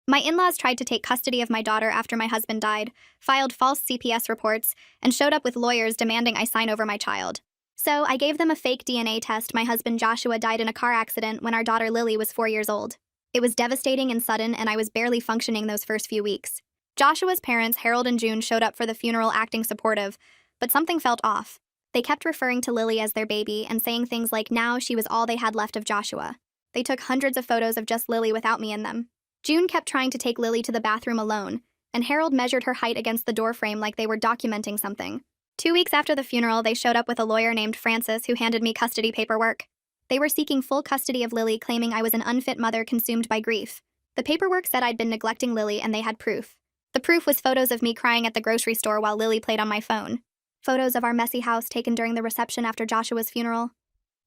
My in-laws tried to take custody of my daughter after my husband died, filed false CPS reports, and showed up with lawyers demanding I sign over my child. So I gave them a fake DNA test. My husband Joshua died in a car accident when our daughter Lily was 4 years old. It was devastating and sudden, and I was barely functioning those first few weeks. Joshua's parents, Harold and June, showed up for the funeral acting supportive, but something felt off. They kept referring to Lily as their baby and saying things like now she was all they had left of Joshua. They took hundreds of photos of just Lily without me in them. June kept trying to take Lily to the bathroom alone, and Harold measured her height against the doorframe like they were documenting something. 2 weeks after the funeral, they showed up with a lawyer named Francis who handed me custody paperwork. They were seeking full custody of Lily, claiming I was an unfit mother consumed by grief. The paperwork said I'd been neglecting Lily, and they had proof. The proof was photos of me crying at the grocery store while Lily played on my phone. Photos of our messy house taken during the reception after Joshua's funeral.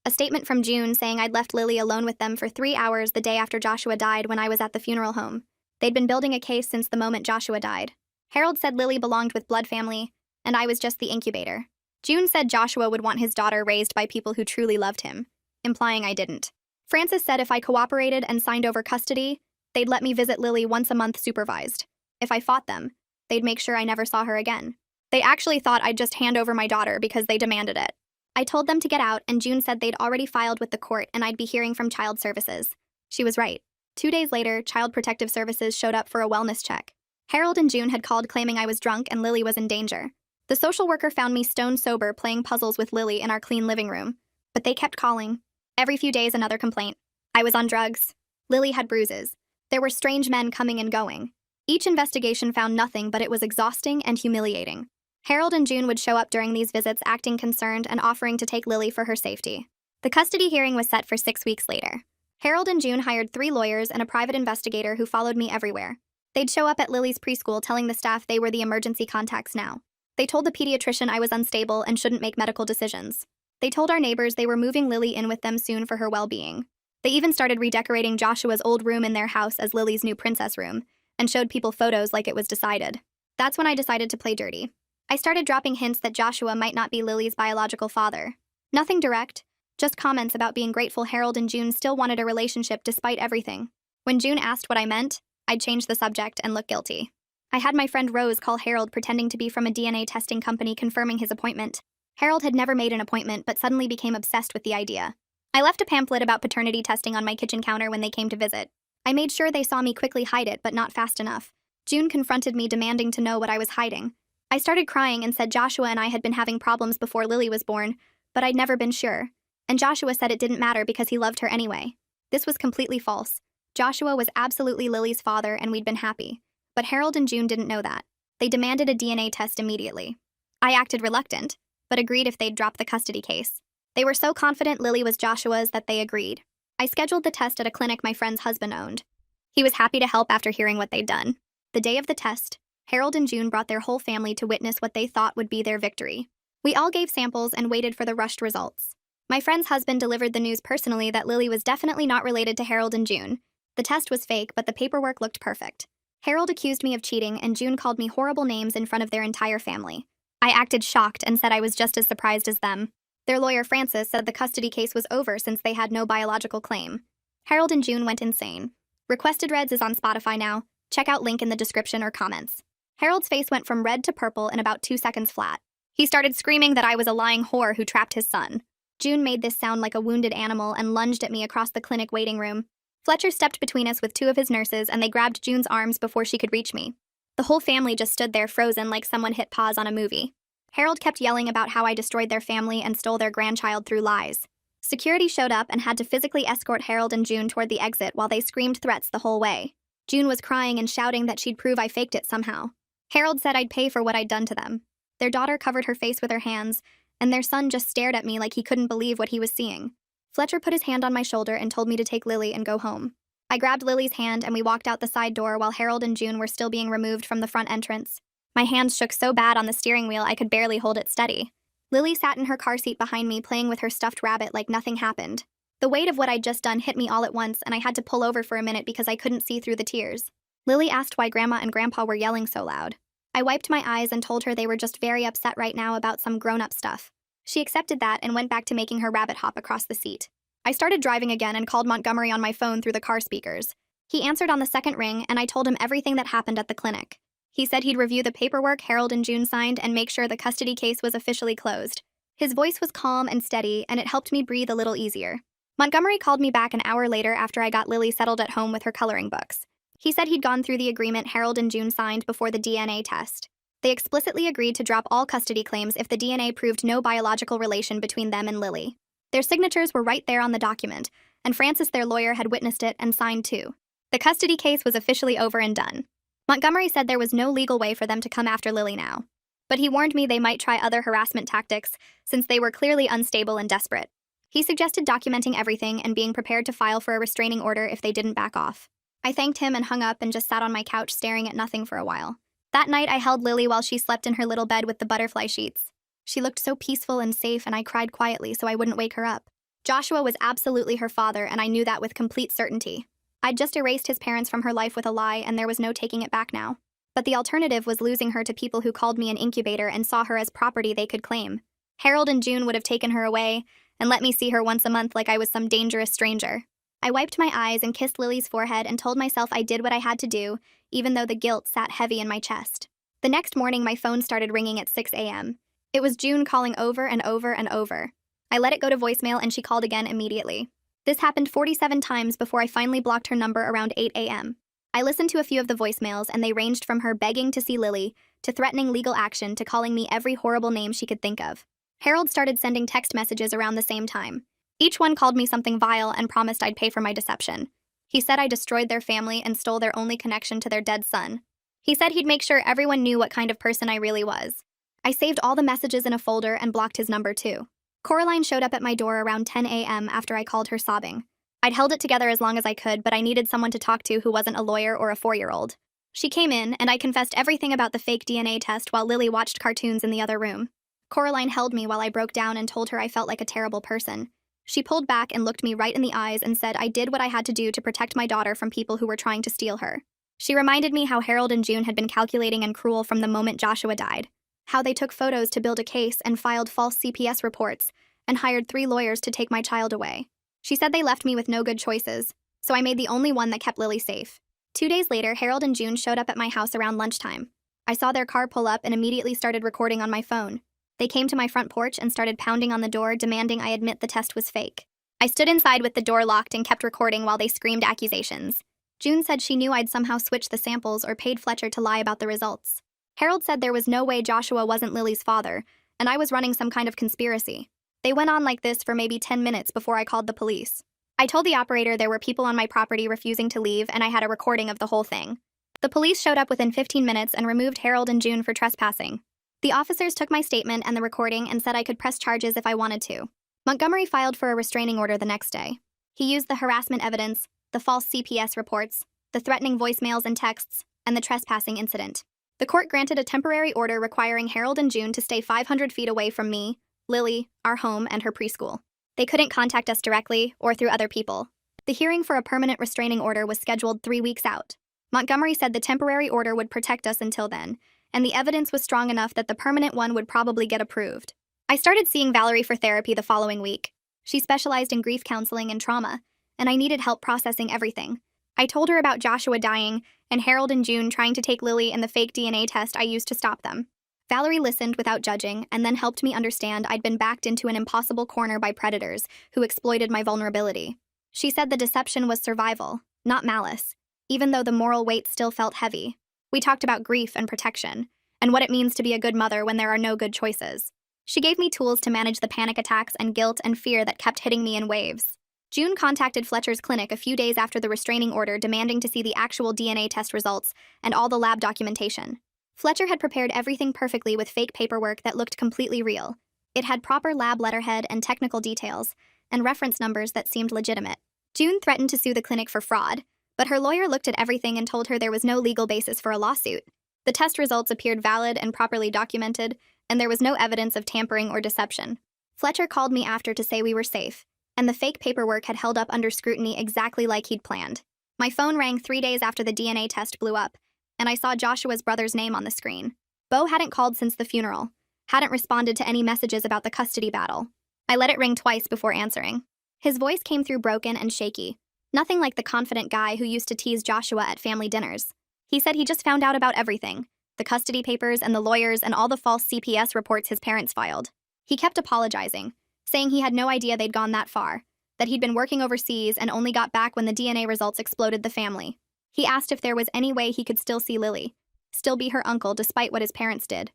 A statement from June saying I'd left Lily alone with them for 3 hours the day after Joshua died when I was at the funeral home. They'd been building a case since the moment Joshua died. Harold said Lily belonged with blood family, and I was just the incubator. June said Joshua would want his daughter raised by people who truly loved him, implying I didn't. Francis said if I cooperated and signed over custody, they'd let me visit Lily once a month supervised. If I fought them, they'd make sure I never saw her again. They actually thought I'd just hand over my daughter because they demanded it. I told them to get out, and June said they'd already filed with the court and I'd be hearing from Child Services. She was right. 2 days later, Child Protective Services showed up for a wellness check. Harold and June had called claiming I was drunk and Lily was in danger. The social worker found me stone sober playing puzzles with Lily in our clean living room. But they kept calling. Every few days, another complaint. I was on drugs. Lily had bruises. There were strange men coming and going. Each investigation found nothing, but it was exhausting and humiliating. Harold and June would show up during these visits acting concerned and offering to take Lily for her safety. The custody hearing was set for 6 weeks later. Harold and June hired 3 lawyers and a private investigator who followed me everywhere. They'd show up at Lily's preschool telling the staff they were the emergency contacts now. They told the pediatrician I was unstable and shouldn't make medical decisions. They told our neighbors they were moving Lily in with them soon for her well-being. They even started redecorating Joshua's old room in their house as Lily's new princess room, and showed people photos like it was decided. That's when I decided to play dirty. I started dropping hints that Joshua might not be Lily's biological father. Nothing direct, just comments about being grateful Harold and June still wanted a relationship despite everything. When June asked what I meant, I'd change the subject and look guilty. I had my friend Rose call Harold pretending to be from a DNA testing company confirming his appointment. Harold had never made an appointment but suddenly became obsessed with the idea. I left a pamphlet about paternity testing on my kitchen counter when they came to visit. I made sure they saw me quickly hide it, but not fast enough. June confronted me demanding to know what I was hiding. I started crying and said Joshua and I had been having problems before Lily was born, but I'd never been sure. And Joshua said it didn't matter because he loved her anyway. This was completely false. Joshua was absolutely Lily's father and we'd been happy. But Harold and June didn't know that. They demanded a DNA test immediately. I acted reluctant, but agreed if they'd drop the custody case. They were so confident Lily was Joshua's that they agreed. I scheduled the test at a clinic my friend's husband owned. He was happy to help after hearing what they'd done. The day of the test, Harold and June brought their whole family to witness what they thought would be their victory. We all gave samples and waited for the rushed results. My friend's husband delivered the news personally that Lily was definitely not related to Harold and June. The test was fake, but the paperwork looked perfect. Harold accused me of cheating, and June called me horrible names in front of their entire family. I acted shocked and said I was just as surprised as them. Their lawyer, Francis, said the custody case was over since they had no biological claim. Harold and June went insane. Requested Reds is on Spotify now. Check out link in the description or comments. Harold's face went from red to purple in about 2 seconds flat. He started screaming that I was a lying whore who trapped his son. June made this sound like a wounded animal and lunged at me across the clinic waiting room. Fletcher stepped between us with 2 of his nurses and they grabbed June's arms before she could reach me. The whole family just stood there frozen like someone hit pause on a movie. Harold kept yelling about how I destroyed their family and stole their grandchild through lies. Security showed up and had to physically escort Harold and June toward the exit while they screamed threats the whole way. June was crying and shouting that she'd prove I faked it somehow. Harold said I'd pay for what I'd done to them. Their daughter covered her face with her hands, and their son just stared at me like he couldn't believe what he was seeing. Fletcher put his hand on my shoulder and told me to take Lily and go home. I grabbed Lily's hand and we walked out the side door while Harold and June were still being removed from the front entrance. My hands shook so bad on the steering wheel I could barely hold it steady. Lily sat in her car seat behind me playing with her stuffed rabbit like nothing happened. The weight of what I'd just done hit me all at once and I had to pull over for a minute because I couldn't see through the tears. Lily asked why Grandma and Grandpa were yelling so loud. I wiped my eyes and told her they were just very upset right now about some grown-up stuff. She accepted that and went back to making her rabbit hop across the seat. I started driving again and called Montgomery on my phone through the car speakers. He answered on the second ring, and I told him everything that happened at the clinic. He said he'd review the paperwork Harold and June signed and make sure the custody case was officially closed. His voice was calm and steady, and it helped me breathe a little easier. Montgomery called me back an hour later after I got Lily settled at home with her coloring books. He said he'd gone through the agreement Harold and June signed before the DNA test. They explicitly agreed to drop all custody claims if the DNA proved no biological relation between them and Lily. Their signatures were right there on the document, and Francis, their lawyer, had witnessed it and signed too. The custody case was officially over and done. Montgomery said there was no legal way for them to come after Lily now. But he warned me they might try other harassment tactics, since they were clearly unstable and desperate. He suggested documenting everything and being prepared to file for a restraining order if they didn't back off. I thanked him and hung up and just sat on my couch staring at nothing for a while. That night, I held Lily while she slept in her little bed with the butterfly sheets. She looked so peaceful and safe, and I cried quietly so I wouldn't wake her up. Joshua was absolutely her father, and I knew that with complete certainty. I'd just erased his parents from her life with a lie, and there was no taking it back now. But the alternative was losing her to people who called me an incubator and saw her as property they could claim. Harold and June would have taken her away and let me see her once a month like I was some dangerous stranger. I wiped my eyes and kissed Lily's forehead and told myself I did what I had to do, even though the guilt sat heavy in my chest. The next morning, my phone started ringing at 6 a.m. It was June calling over and over and over. I let it go to voicemail and she called again immediately. This happened 47 times before I finally blocked her number around 8 a.m. I listened to a few of the voicemails, and they ranged from her begging to see Lily, to threatening legal action, to calling me every horrible name she could think of. Harold started sending text messages around the same time. Each one called me something vile and promised I'd pay for my deception. He said I destroyed their family and stole their only connection to their dead son. He said he'd make sure everyone knew what kind of person I really was. I saved all the messages in a folder and blocked his number too. Coraline showed up at my door around 10 a.m. after I called her sobbing. I'd held it together as long as I could, but I needed someone to talk to who wasn't a lawyer or a 4-year-old. She came in, and I confessed everything about the fake DNA test while Lily watched cartoons in the other room. Coraline held me while I broke down and told her I felt like a terrible person. She pulled back and looked me right in the eyes and said I did what I had to do to protect my daughter from people who were trying to steal her. She reminded me how Harold and June had been calculating and cruel from the moment Joshua died, how they took photos to build a case and filed false CPS reports, and hired 3 lawyers to take my child away. She said they left me with no good choices, so I made the only one that kept Lily safe. 2 days later, Harold and June showed up at my house around lunchtime. I saw their car pull up and immediately started recording on my phone. They came to my front porch and started pounding on the door, demanding I admit the test was fake. I stood inside with the door locked and kept recording while they screamed accusations. June said she knew I'd somehow switched the samples or paid Fletcher to lie about the results. Harold said there was no way Joshua wasn't Lily's father, and I was running some kind of conspiracy. They went on like this for maybe 10 minutes before I called the police. I told the operator there were people on my property refusing to leave, and I had a recording of the whole thing. The police showed up within 15 minutes and removed Harold and June for trespassing. The officers took my statement and the recording and said I could press charges if I wanted to. Montgomery filed for a restraining order the next day. He used the harassment evidence, the false CPS reports, the threatening voicemails and texts, and the trespassing incident. The court granted a temporary order requiring Harold and June to stay 500 feet away from me, Lily, our home, and her preschool. They couldn't contact us directly or through other people. The hearing for a permanent restraining order was scheduled 3 weeks out. Montgomery said the temporary order would protect us until then, and the evidence was strong enough that the permanent one would probably get approved. I started seeing Valerie for therapy the following week. She specialized in grief counseling and trauma, and I needed help processing everything. I told her about Joshua dying and Harold and June trying to take Lily and the fake DNA test I used to stop them. Valerie listened without judging and then helped me understand I'd been backed into an impossible corner by predators who exploited my vulnerability. She said the deception was survival, not malice, even though the moral weight still felt heavy. We talked about grief and protection, and what it means to be a good mother when there are no good choices. She gave me tools to manage the panic attacks and guilt and fear that kept hitting me in waves. June contacted Fletcher's clinic a few days after the restraining order, demanding to see the actual DNA test results and all the lab documentation. Fletcher had prepared everything perfectly with fake paperwork that looked completely real. It had proper lab letterhead and technical details, and reference numbers that seemed legitimate. June threatened to sue the clinic for fraud, but her lawyer looked at everything and told her there was no legal basis for a lawsuit. The test results appeared valid and properly documented, and there was no evidence of tampering or deception. Fletcher called me after to say we were safe, and the fake paperwork had held up under scrutiny exactly like he'd planned. My phone rang 3 days after the DNA test blew up, and I saw Joshua's brother's name on the screen. Bo hadn't called since the funeral, hadn't responded to any messages about the custody battle. I let it ring twice before answering. His voice came through broken and shaky. Nothing like the confident guy who used to tease Joshua at family dinners. He said he just found out about everything, the custody papers and the lawyers and all the false CPS reports his parents filed. He kept apologizing, saying he had no idea they'd gone that far, that he'd been working overseas and only got back when the DNA results exploded the family. He asked if there was any way he could still see Lily, still be her uncle despite what his parents did.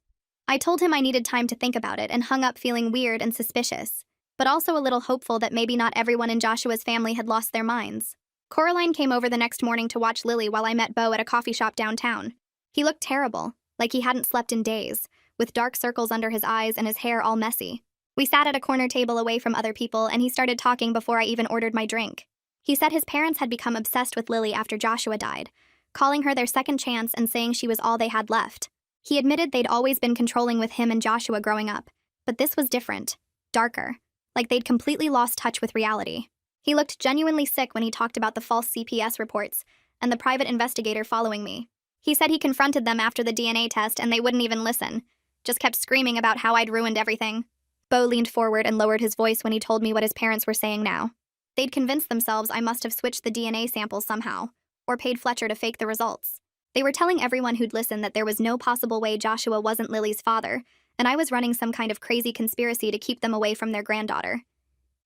I told him I needed time to think about it and hung up feeling weird and suspicious, but also a little hopeful that maybe not everyone in Joshua's family had lost their minds. Coraline came over the next morning to watch Lily while I met Beau at a coffee shop downtown. He looked terrible, like he hadn't slept in days, with dark circles under his eyes and his hair all messy. We sat at a corner table away from other people and he started talking before I even ordered my drink. He said his parents had become obsessed with Lily after Joshua died, calling her their second chance and saying she was all they had left. He admitted they'd always been controlling with him and Joshua growing up, but this was different, darker, like they'd completely lost touch with reality. He looked genuinely sick when he talked about the false CPS reports and the private investigator following me. He said he confronted them after the DNA test and they wouldn't even listen, just kept screaming about how I'd ruined everything. Beau leaned forward and lowered his voice when he told me what his parents were saying now. They'd convinced themselves I must have switched the DNA samples somehow, or paid Fletcher to fake the results. They were telling everyone who'd listen that there was no possible way Joshua wasn't Lily's father, and I was running some kind of crazy conspiracy to keep them away from their granddaughter.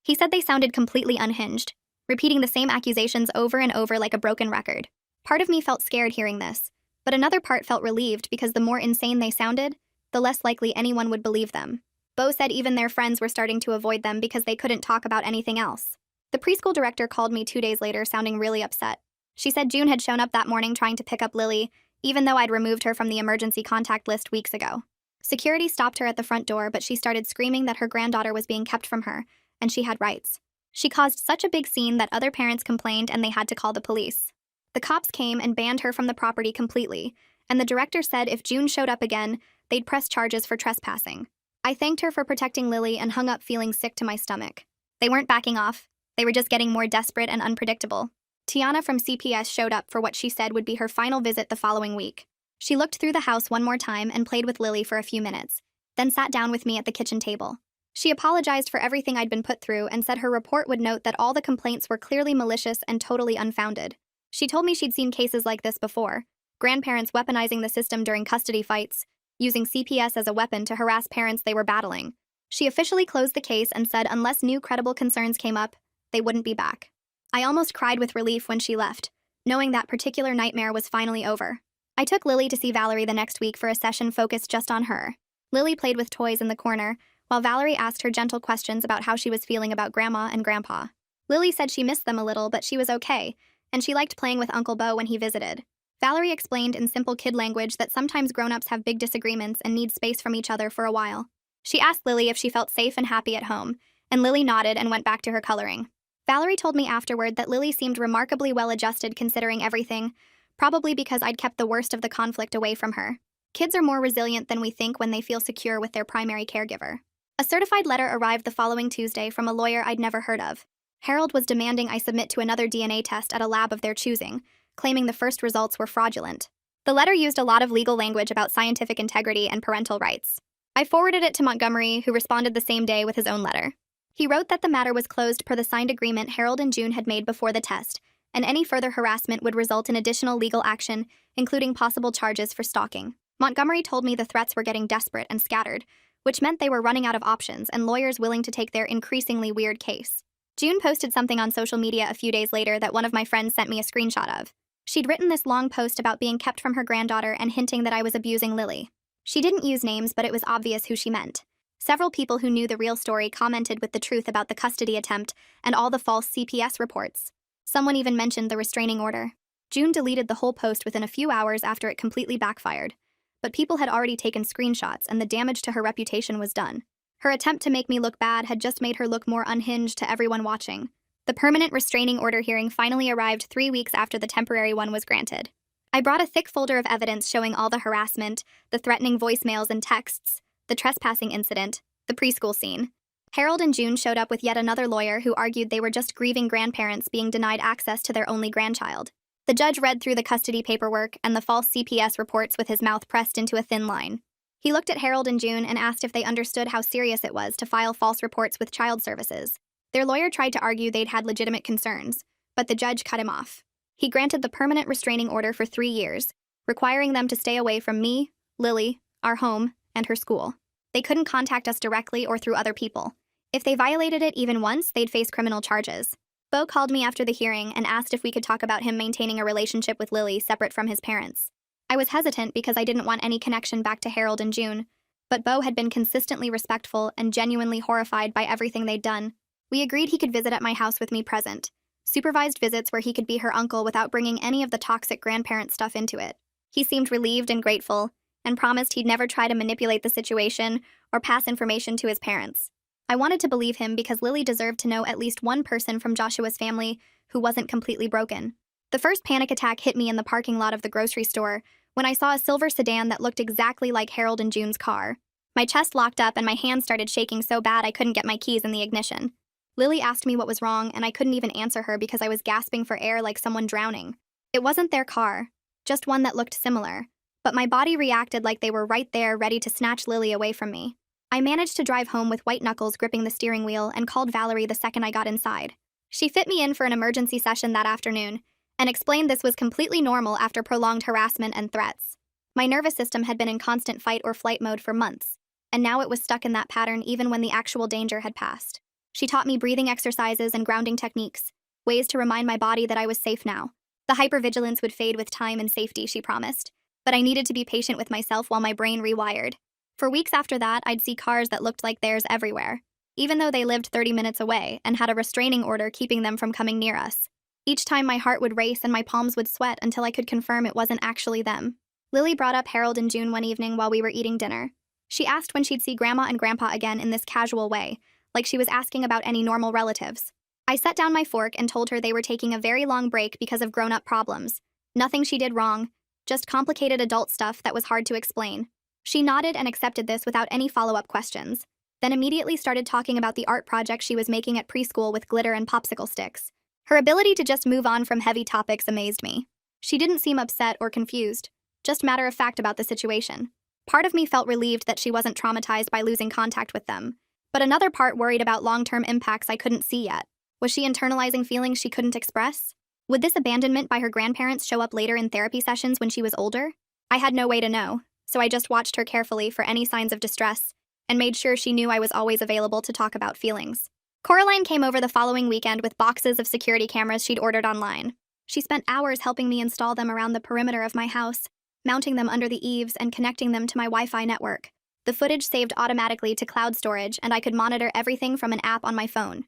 He said they sounded completely unhinged, repeating the same accusations over and over like a broken record. Part of me felt scared hearing this, but another part felt relieved because the more insane they sounded, the less likely anyone would believe them. Beau said even their friends were starting to avoid them because they couldn't talk about anything else. The preschool director called me 2 days later sounding really upset. She said June had shown up that morning trying to pick up Lily, even though I'd removed her from the emergency contact list weeks ago. Security stopped her at the front door, but she started screaming that her granddaughter was being kept from her, and she had rights. She caused such a big scene that other parents complained and they had to call the police. The cops came and banned her from the property completely, and the director said if June showed up again, they'd press charges for trespassing. I thanked her for protecting Lily and hung up feeling sick to my stomach. They weren't backing off. They were just getting more desperate and unpredictable. Tiana from CPS showed up for what she said would be her final visit the following week. She looked through the house one more time and played with Lily for a few minutes, then sat down with me at the kitchen table. She apologized for everything I'd been put through and said her report would note that all the complaints were clearly malicious and totally unfounded. She told me she'd seen cases like this before, grandparents weaponizing the system during custody fights, using CPS as a weapon to harass parents they were battling. She officially closed the case and said unless new credible concerns came up, they wouldn't be back. I almost cried with relief when she left, knowing that particular nightmare was finally over. I took Lily to see Valerie the next week for a session focused just on her. Lily played with toys in the corner, while Valerie asked her gentle questions about how she was feeling about Grandma and Grandpa. Lily said she missed them a little, but she was okay, and she liked playing with Uncle Beau when he visited. Valerie explained in simple kid language that sometimes grown-ups have big disagreements and need space from each other for a while. She asked Lily if she felt safe and happy at home, and Lily nodded and went back to her coloring. Valerie told me afterward that Lily seemed remarkably well-adjusted considering everything, probably because I'd kept the worst of the conflict away from her. Kids are more resilient than we think when they feel secure with their primary caregiver. A certified letter arrived the following Tuesday from a lawyer I'd never heard of. Harold was demanding I submit to another DNA test at a lab of their choosing, claiming the first results were fraudulent. The letter used a lot of legal language about scientific integrity and parental rights. I forwarded it to Montgomery, who responded the same day with his own letter. He wrote that the matter was closed per the signed agreement Harold and June had made before the test, and any further harassment would result in additional legal action, including possible charges for stalking. Montgomery told me the threats were getting desperate and scattered, which meant they were running out of options and lawyers willing to take their increasingly weird case. June posted something on social media a few days later that one of my friends sent me a screenshot of. She'd written this long post about being kept from her granddaughter and hinting that I was abusing Lily. She didn't use names, but it was obvious who she meant. Several people who knew the real story commented with the truth about the custody attempt and all the false CPS reports. Someone even mentioned the restraining order. June deleted the whole post within a few hours after it completely backfired. But people had already taken screenshots and the damage to her reputation was done. Her attempt to make me look bad had just made her look more unhinged to everyone watching. The permanent restraining order hearing finally arrived 3 weeks after the temporary one was granted. I brought a thick folder of evidence showing all the harassment, the threatening voicemails and texts, the trespassing incident, the preschool scene. Harold and June showed up with yet another lawyer who argued they were just grieving grandparents being denied access to their only grandchild. The judge read through the custody paperwork and the false CPS reports with his mouth pressed into a thin line. He looked at Harold and June and asked if they understood how serious it was to file false reports with child services. Their lawyer tried to argue they'd had legitimate concerns, but the judge cut him off. He granted the permanent restraining order for 3 years, requiring them to stay away from me, Lily, our home, and her school. They couldn't contact us directly or through other people. If they violated it even once, they'd face criminal charges. Beau called me after the hearing and asked if we could talk about him maintaining a relationship with Lily separate from his parents. I was hesitant because I didn't want any connection back to Harold and June, but Beau had been consistently respectful and genuinely horrified by everything they'd done. We agreed he could visit at my house with me present. Supervised visits where he could be her uncle without bringing any of the toxic grandparent stuff into it. He seemed relieved and grateful, and promised he'd never try to manipulate the situation or pass information to his parents. I wanted to believe him because Lily deserved to know at least one person from Joshua's family who wasn't completely broken. The first panic attack hit me in the parking lot of the grocery store when I saw a silver sedan that looked exactly like Harold and June's car. My chest locked up and my hands started shaking so bad I couldn't get my keys in the ignition. Lily asked me what was wrong, and I couldn't even answer her because I was gasping for air like someone drowning. It wasn't their car, just one that looked similar, but my body reacted like they were right there ready to snatch Lily away from me. I managed to drive home with white knuckles gripping the steering wheel and called Valerie the second I got inside. She fit me in for an emergency session that afternoon and explained this was completely normal after prolonged harassment and threats. My nervous system had been in constant fight or flight mode for months, and now it was stuck in that pattern even when the actual danger had passed. She taught me breathing exercises and grounding techniques, ways to remind my body that I was safe now. The hypervigilance would fade with time and safety, she promised, but I needed to be patient with myself while my brain rewired. For weeks after that, I'd see cars that looked like theirs everywhere, even though they lived 30 minutes away and had a restraining order keeping them from coming near us. Each time my heart would race and my palms would sweat until I could confirm it wasn't actually them. Lily brought up Harold and June one evening while we were eating dinner. She asked when she'd see Grandma and Grandpa again in this casual way, like she was asking about any normal relatives. I set down my fork and told her they were taking a very long break because of grown-up problems. Nothing she did wrong, just complicated adult stuff that was hard to explain. She nodded and accepted this without any follow-up questions, then immediately started talking about the art project she was making at preschool with glitter and popsicle sticks. Her ability to just move on from heavy topics amazed me. She didn't seem upset or confused, just matter-of-fact about the situation. Part of me felt relieved that she wasn't traumatized by losing contact with them, but another part worried about long-term impacts I couldn't see yet. Was she internalizing feelings she couldn't express? Would this abandonment by her grandparents show up later in therapy sessions when she was older? I had no way to know, so I just watched her carefully for any signs of distress and made sure she knew I was always available to talk about feelings. Coraline came over the following weekend with boxes of security cameras she'd ordered online. She spent hours helping me install them around the perimeter of my house, mounting them under the eaves and connecting them to my Wi-Fi network. The footage saved automatically to cloud storage, and I could monitor everything from an app on my phone.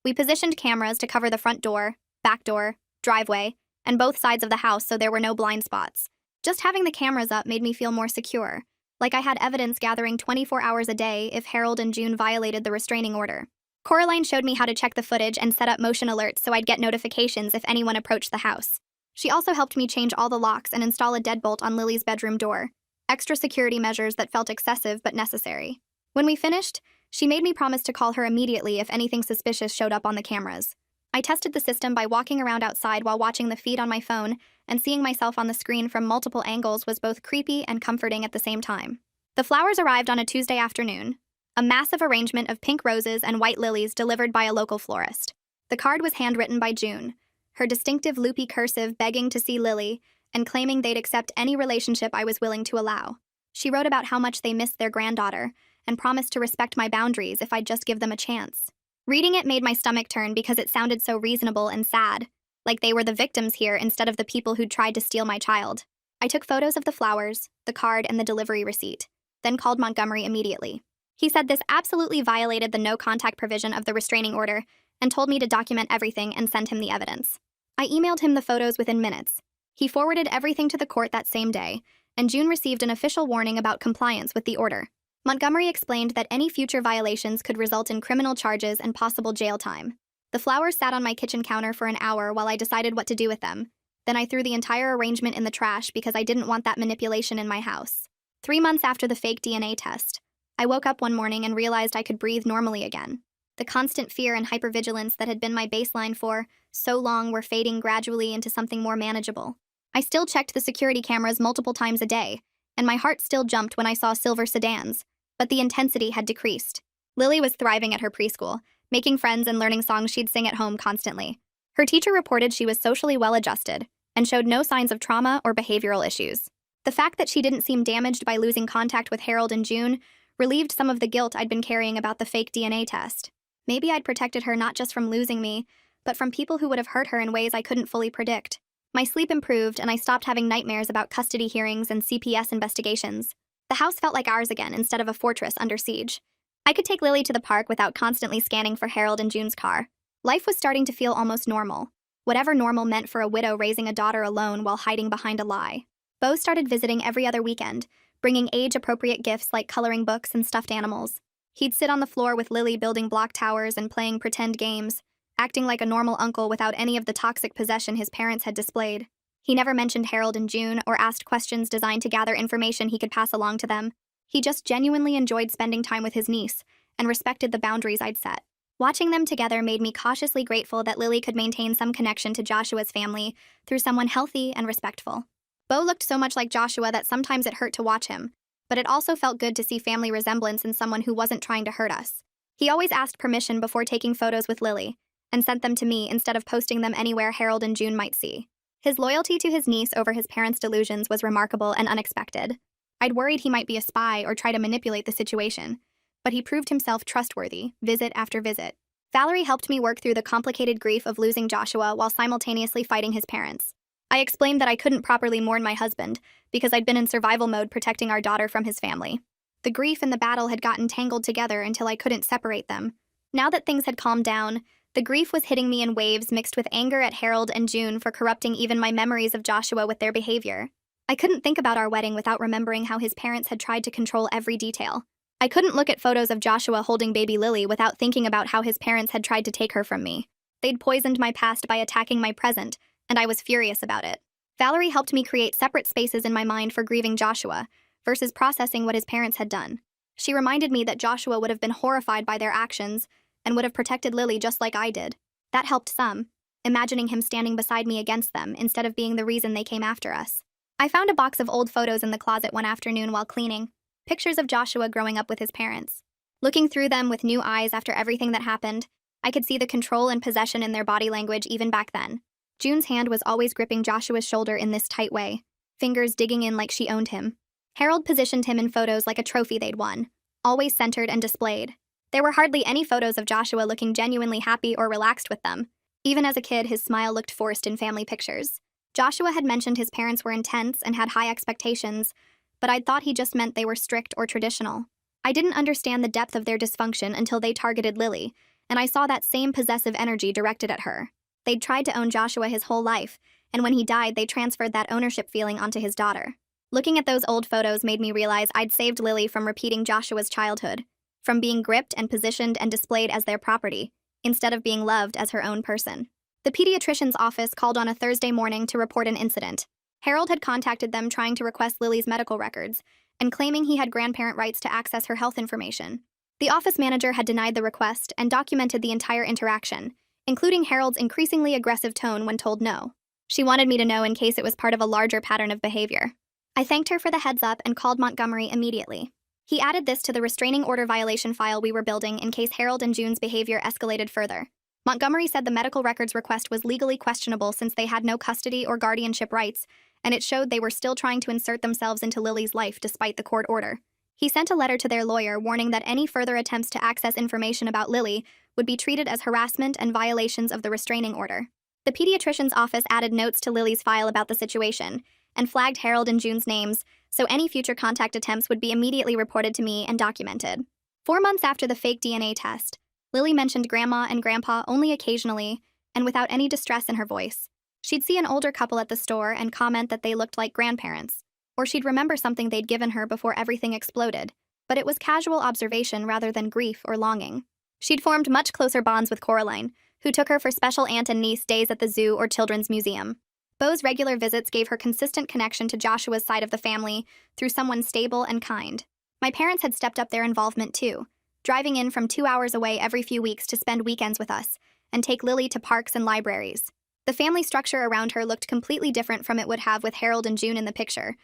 We positioned cameras to cover the front door, back door, driveway, and both sides of the house so there were no blind spots. Just having the cameras up made me feel more secure, like I had evidence gathering 24 hours a day if Harold and June violated the restraining order. Coraline showed me how to check the footage and set up motion alerts so I'd get notifications if anyone approached the house. She also helped me change all the locks and install a deadbolt on Lily's bedroom door, extra security measures that felt excessive but necessary. When we finished, she made me promise to call her immediately if anything suspicious showed up on the cameras. I tested the system by walking around outside while watching the feed on my phone, and seeing myself on the screen from multiple angles was both creepy and comforting at the same time. The flowers arrived on a Tuesday afternoon, a massive arrangement of pink roses and white lilies delivered by a local florist. The card was handwritten by June, her distinctive loopy cursive begging to see Lily and claiming they'd accept any relationship I was willing to allow. She wrote about how much they missed their granddaughter and promised to respect my boundaries if I'd just give them a chance. Reading it made my stomach turn because it sounded so reasonable and sad, like they were the victims here instead of the people who'd tried to steal my child. I took photos of the flowers, the card, and the delivery receipt, then called Montgomery immediately. He said this absolutely violated the no-contact provision of the restraining order and told me to document everything and send him the evidence. I emailed him the photos within minutes. He forwarded everything to the court that same day, and June received an official warning about compliance with the order. Montgomery explained that any future violations could result in criminal charges and possible jail time. The flowers sat on my kitchen counter for an hour while I decided what to do with them. Then I threw the entire arrangement in the trash because I didn't want that manipulation in my house. 3 months after the fake DNA test, I woke up one morning and realized I could breathe normally again. The constant fear and hypervigilance that had been my baseline for so long were fading gradually into something more manageable. I still checked the security cameras multiple times a day, and my heart still jumped when I saw silver sedans, but the intensity had decreased. Lily was thriving at her preschool, making friends and learning songs she'd sing at home constantly. Her teacher reported she was socially well-adjusted and showed no signs of trauma or behavioral issues. The fact that she didn't seem damaged by losing contact with Harold in June relieved some of the guilt I'd been carrying about the fake DNA test. Maybe I'd protected her not just from losing me, but from people who would have hurt her in ways I couldn't fully predict. My sleep improved, and I stopped having nightmares about custody hearings and CPS investigations. The house felt like ours again instead of a fortress under siege. I could take Lily to the park without constantly scanning for Harold and June's car. Life was starting to feel almost normal, whatever normal meant for a widow raising a daughter alone while hiding behind a lie. Bo started visiting every other weekend, bringing age-appropriate gifts like coloring books and stuffed animals. He'd sit on the floor with Lily building block towers and playing pretend games, acting like a normal uncle without any of the toxic possession his parents had displayed. He never mentioned Harold and June or asked questions designed to gather information he could pass along to them. He just genuinely enjoyed spending time with his niece and respected the boundaries I'd set. Watching them together made me cautiously grateful that Lily could maintain some connection to Joshua's family through someone healthy and respectful. Bo looked so much like Joshua that sometimes it hurt to watch him, but it also felt good to see family resemblance in someone who wasn't trying to hurt us. He always asked permission before taking photos with Lily, and sent them to me instead of posting them anywhere Harold and June might see. His loyalty to his niece over his parents' delusions was remarkable and unexpected. I'd worried he might be a spy or try to manipulate the situation, but he proved himself trustworthy, visit after visit. Valerie helped me work through the complicated grief of losing Joshua while simultaneously fighting his parents. I explained that I couldn't properly mourn my husband because I'd been in survival mode protecting our daughter from his family. The grief and the battle had gotten tangled together until I couldn't separate them. Now that things had calmed down, the grief was hitting me in waves mixed with anger at Harold and June for corrupting even my memories of Joshua with their behavior. I couldn't think about our wedding without remembering how his parents had tried to control every detail. I couldn't look at photos of Joshua holding baby Lily without thinking about how his parents had tried to take her from me. They'd poisoned my past by attacking my present, and I was furious about it. Valerie helped me create separate spaces in my mind for grieving Joshua versus processing what his parents had done. She reminded me that Joshua would have been horrified by their actions and would have protected Lily just like I did. That helped some, imagining him standing beside me against them instead of being the reason they came after us. I found a box of old photos in the closet one afternoon while cleaning, pictures of Joshua growing up with his parents. Looking through them with new eyes after everything that happened, I could see the control and possession in their body language even back then. June's hand was always gripping Joshua's shoulder in this tight way, fingers digging in like she owned him. Harold positioned him in photos like a trophy they'd won, always centered and displayed. There were hardly any photos of Joshua looking genuinely happy or relaxed with them. Even as a kid, his smile looked forced in family pictures. Joshua had mentioned his parents were intense and had high expectations, but I'd thought he just meant they were strict or traditional. I didn't understand the depth of their dysfunction until they targeted Lily, and I saw that same possessive energy directed at her. They'd tried to own Joshua his whole life, and when he died, they transferred that ownership feeling onto his daughter. Looking at those old photos made me realize I'd saved Lily from repeating Joshua's childhood, from being gripped and positioned and displayed as their property, instead of being loved as her own person. The pediatrician's office called on a Thursday morning to report an incident. Harold had contacted them trying to request Lily's medical records and claiming he had grandparent rights to access her health information. The office manager had denied the request and documented the entire interaction, including Harold's increasingly aggressive tone when told no. She wanted me to know in case it was part of a larger pattern of behavior. I thanked her for the heads up and called Montgomery immediately. He added this to the restraining order violation file we were building in case Harold and June's behavior escalated further. Montgomery said the medical records request was legally questionable since they had no custody or guardianship rights, and it showed they were still trying to insert themselves into Lily's life despite the court order. He sent a letter to their lawyer warning that any further attempts to access information about Lily would be treated as harassment and violations of the restraining order. The pediatrician's office added notes to Lily's file about the situation and flagged Harold and June's names, so any future contact attempts would be immediately reported to me and documented. 4 months after the fake DNA test, Lily mentioned Grandma and Grandpa only occasionally and without any distress in her voice. She'd see an older couple at the store and comment that they looked like grandparents, or she'd remember something they'd given her before everything exploded, but it was casual observation rather than grief or longing. She'd formed much closer bonds with Coraline, who took her for special aunt and niece days at the zoo or children's museum. Bo's regular visits gave her consistent connection to Joshua's side of the family through someone stable and kind. My parents had stepped up their involvement too, driving in from 2 hours away every few weeks to spend weekends with us and take Lily to parks and libraries. The family structure around her looked completely different from it would have with Harold and June in the picture,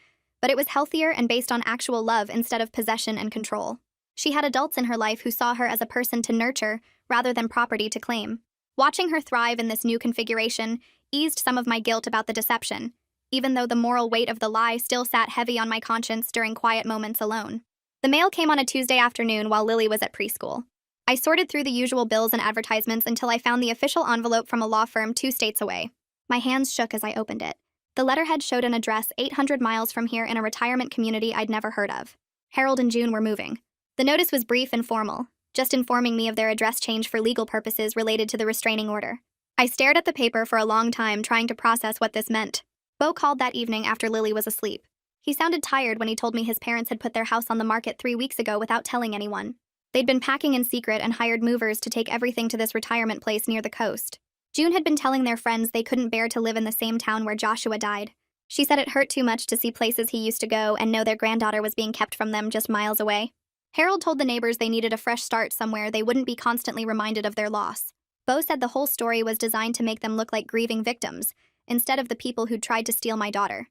but it was healthier and based on actual love instead of possession and control. She had adults in her life who saw her as a person to nurture rather than property to claim. Watching her thrive in this new configuration eased some of my guilt about the deception, even though the moral weight of the lie still sat heavy on my conscience during quiet moments alone. The mail came on a Tuesday afternoon while Lily was at preschool. I sorted through the usual bills and advertisements until I found the official envelope from a law firm 2 states away. My hands shook as I opened it. The letterhead showed an address 800 miles from here in a retirement community I'd never heard of. Harold and June were moving. The notice was brief and formal, just informing me of their address change for legal purposes related to the restraining order. I stared at the paper for a long time trying to process what this meant. Beau called that evening after Lily was asleep. He sounded tired when he told me his parents had put their house on the market 3 weeks ago without telling anyone. They'd been packing in secret and hired movers to take everything to this retirement place near the coast. June had been telling their friends they couldn't bear to live in the same town where Joshua died. She said it hurt too much to see places he used to go and know their granddaughter was being kept from them just miles away. Harold told the neighbors they needed a fresh start somewhere they wouldn't be constantly reminded of their loss. Beau said the whole story was designed to make them look like grieving victims, instead of the people who'd tried to steal my daughter.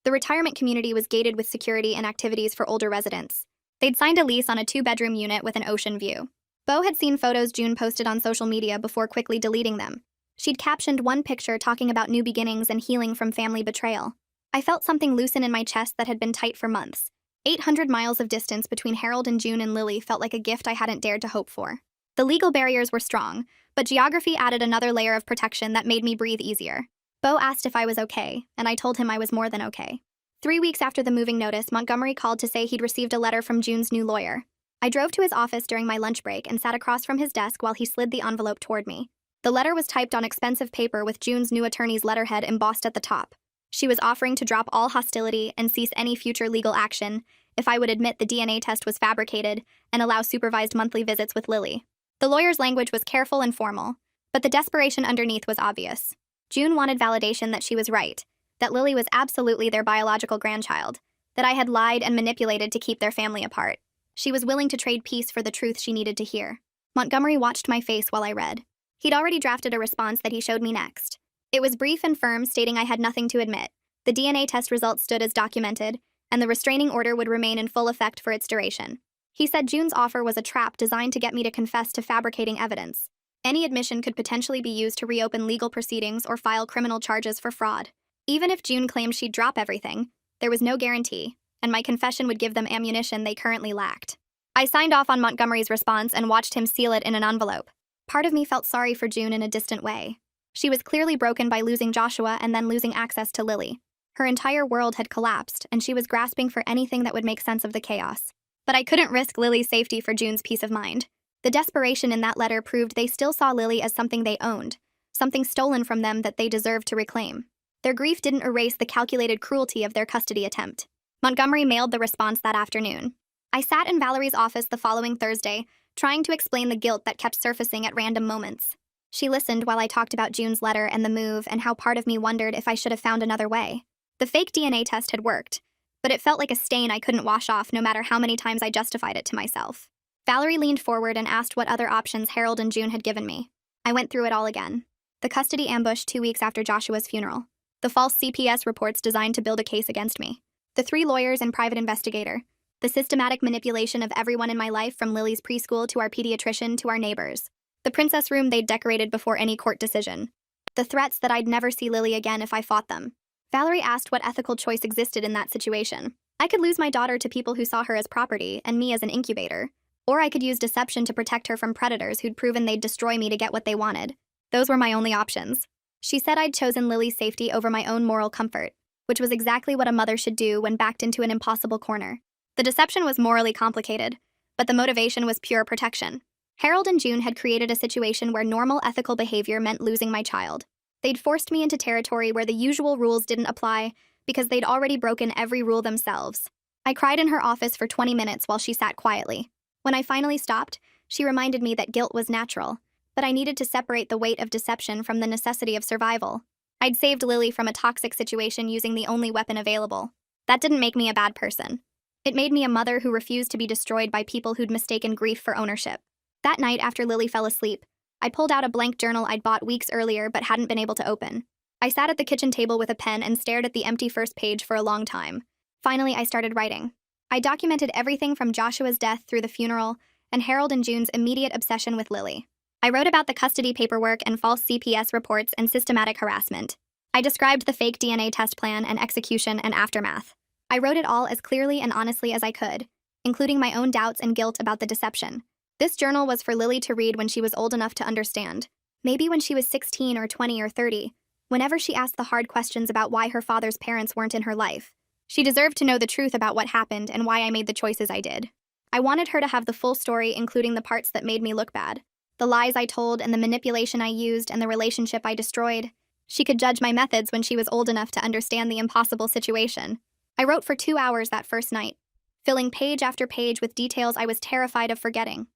The retirement community was gated with security and activities for older residents. They'd signed a lease on a 2-bedroom unit with an ocean view. Beau had seen photos June posted on social media before quickly deleting them. She'd captioned one picture talking about new beginnings and healing from family betrayal. I felt something loosen in my chest that had been tight for months. 800 miles of distance between Harold and June and Lily felt like a gift I hadn't dared to hope for. The legal barriers were strong, but geography added another layer of protection that made me breathe easier. Beau asked if I was okay, and I told him I was more than okay. 3 weeks after the moving notice, Montgomery called to say he'd received a letter from June's new lawyer. I drove to his office during my lunch break and sat across from his desk while he slid the envelope toward me. The letter was typed on expensive paper with June's new attorney's letterhead embossed at the top. She was offering to drop all hostility and cease any future legal action if I would admit the DNA test was fabricated and allow supervised monthly visits with Lily. The lawyer's language was careful and formal, but the desperation underneath was obvious. June wanted validation that she was right, that Lily was absolutely their biological grandchild, that I had lied and manipulated to keep their family apart. She was willing to trade peace for the truth she needed to hear. Montgomery watched my face while I read. He'd already drafted a response that he showed me next. It was brief and firm, stating I had nothing to admit. The DNA test results stood as documented, and the restraining order would remain in full effect for its duration. He said June's offer was a trap designed to get me to confess to fabricating evidence. Any admission could potentially be used to reopen legal proceedings or file criminal charges for fraud. Even if June claimed she'd drop everything, there was no guarantee, and my confession would give them ammunition they currently lacked. I signed off on Montgomery's response and watched him seal it in an envelope. Part of me felt sorry for June in a distant way. She was clearly broken by losing Joshua and then losing access to Lily. Her entire world had collapsed, and she was grasping for anything that would make sense of the chaos. But I couldn't risk Lily's safety for June's peace of mind. The desperation in that letter proved they still saw Lily as something they owned, something stolen from them that they deserved to reclaim. Their grief didn't erase the calculated cruelty of their custody attempt. Montgomery mailed the response that afternoon. I sat in Valerie's office the following Thursday, trying to explain the guilt that kept surfacing at random moments. She listened while I talked about June's letter and the move and how part of me wondered if I should have found another way. The fake DNA test had worked, but it felt like a stain I couldn't wash off no matter how many times I justified it to myself. Valerie leaned forward and asked what other options Harold and June had given me. I went through it all again. The custody ambush 2 weeks after Joshua's funeral. The false CPS reports designed to build a case against me. The 3 lawyers and private investigator. The systematic manipulation of everyone in my life, from Lily's preschool to our pediatrician to our neighbors. The princess room they'd decorated before any court decision. The threats that I'd never see Lily again if I fought them. Valerie asked what ethical choice existed in that situation. I could lose my daughter to people who saw her as property and me as an incubator. Or I could use deception to protect her from predators who'd proven they'd destroy me to get what they wanted. Those were my only options. She said I'd chosen Lily's safety over my own moral comfort, which was exactly what a mother should do when backed into an impossible corner. The deception was morally complicated, but the motivation was pure protection. Harold and June had created a situation where normal ethical behavior meant losing my child. They'd forced me into territory where the usual rules didn't apply because they'd already broken every rule themselves. I cried in her office for 20 minutes while she sat quietly. When I finally stopped, she reminded me that guilt was natural, but I needed to separate the weight of deception from the necessity of survival. I'd saved Lily from a toxic situation using the only weapon available. That didn't make me a bad person. It made me a mother who refused to be destroyed by people who'd mistaken grief for ownership. That night, after Lily fell asleep, I pulled out a blank journal I'd bought weeks earlier but hadn't been able to open. I sat at the kitchen table with a pen and stared at the empty first page for a long time. Finally, I started writing. I documented everything from Joshua's death through the funeral and Harold and June's immediate obsession with Lily. I wrote about the custody paperwork and false CPS reports and systematic harassment. I described the fake DNA test plan and execution and aftermath. I wrote it all as clearly and honestly as I could, including my own doubts and guilt about the deception. This journal was for Lily to read when she was old enough to understand. Maybe when she was 16 or 20 or 30, whenever she asked the hard questions about why her father's parents weren't in her life. She deserved to know the truth about what happened and why I made the choices I did. I wanted her to have the full story, including the parts that made me look bad. The lies I told and the manipulation I used and the relationship I destroyed. She could judge my methods when she was old enough to understand the impossible situation. I wrote for 2 hours that first night, filling page after page with details I was terrified of forgetting.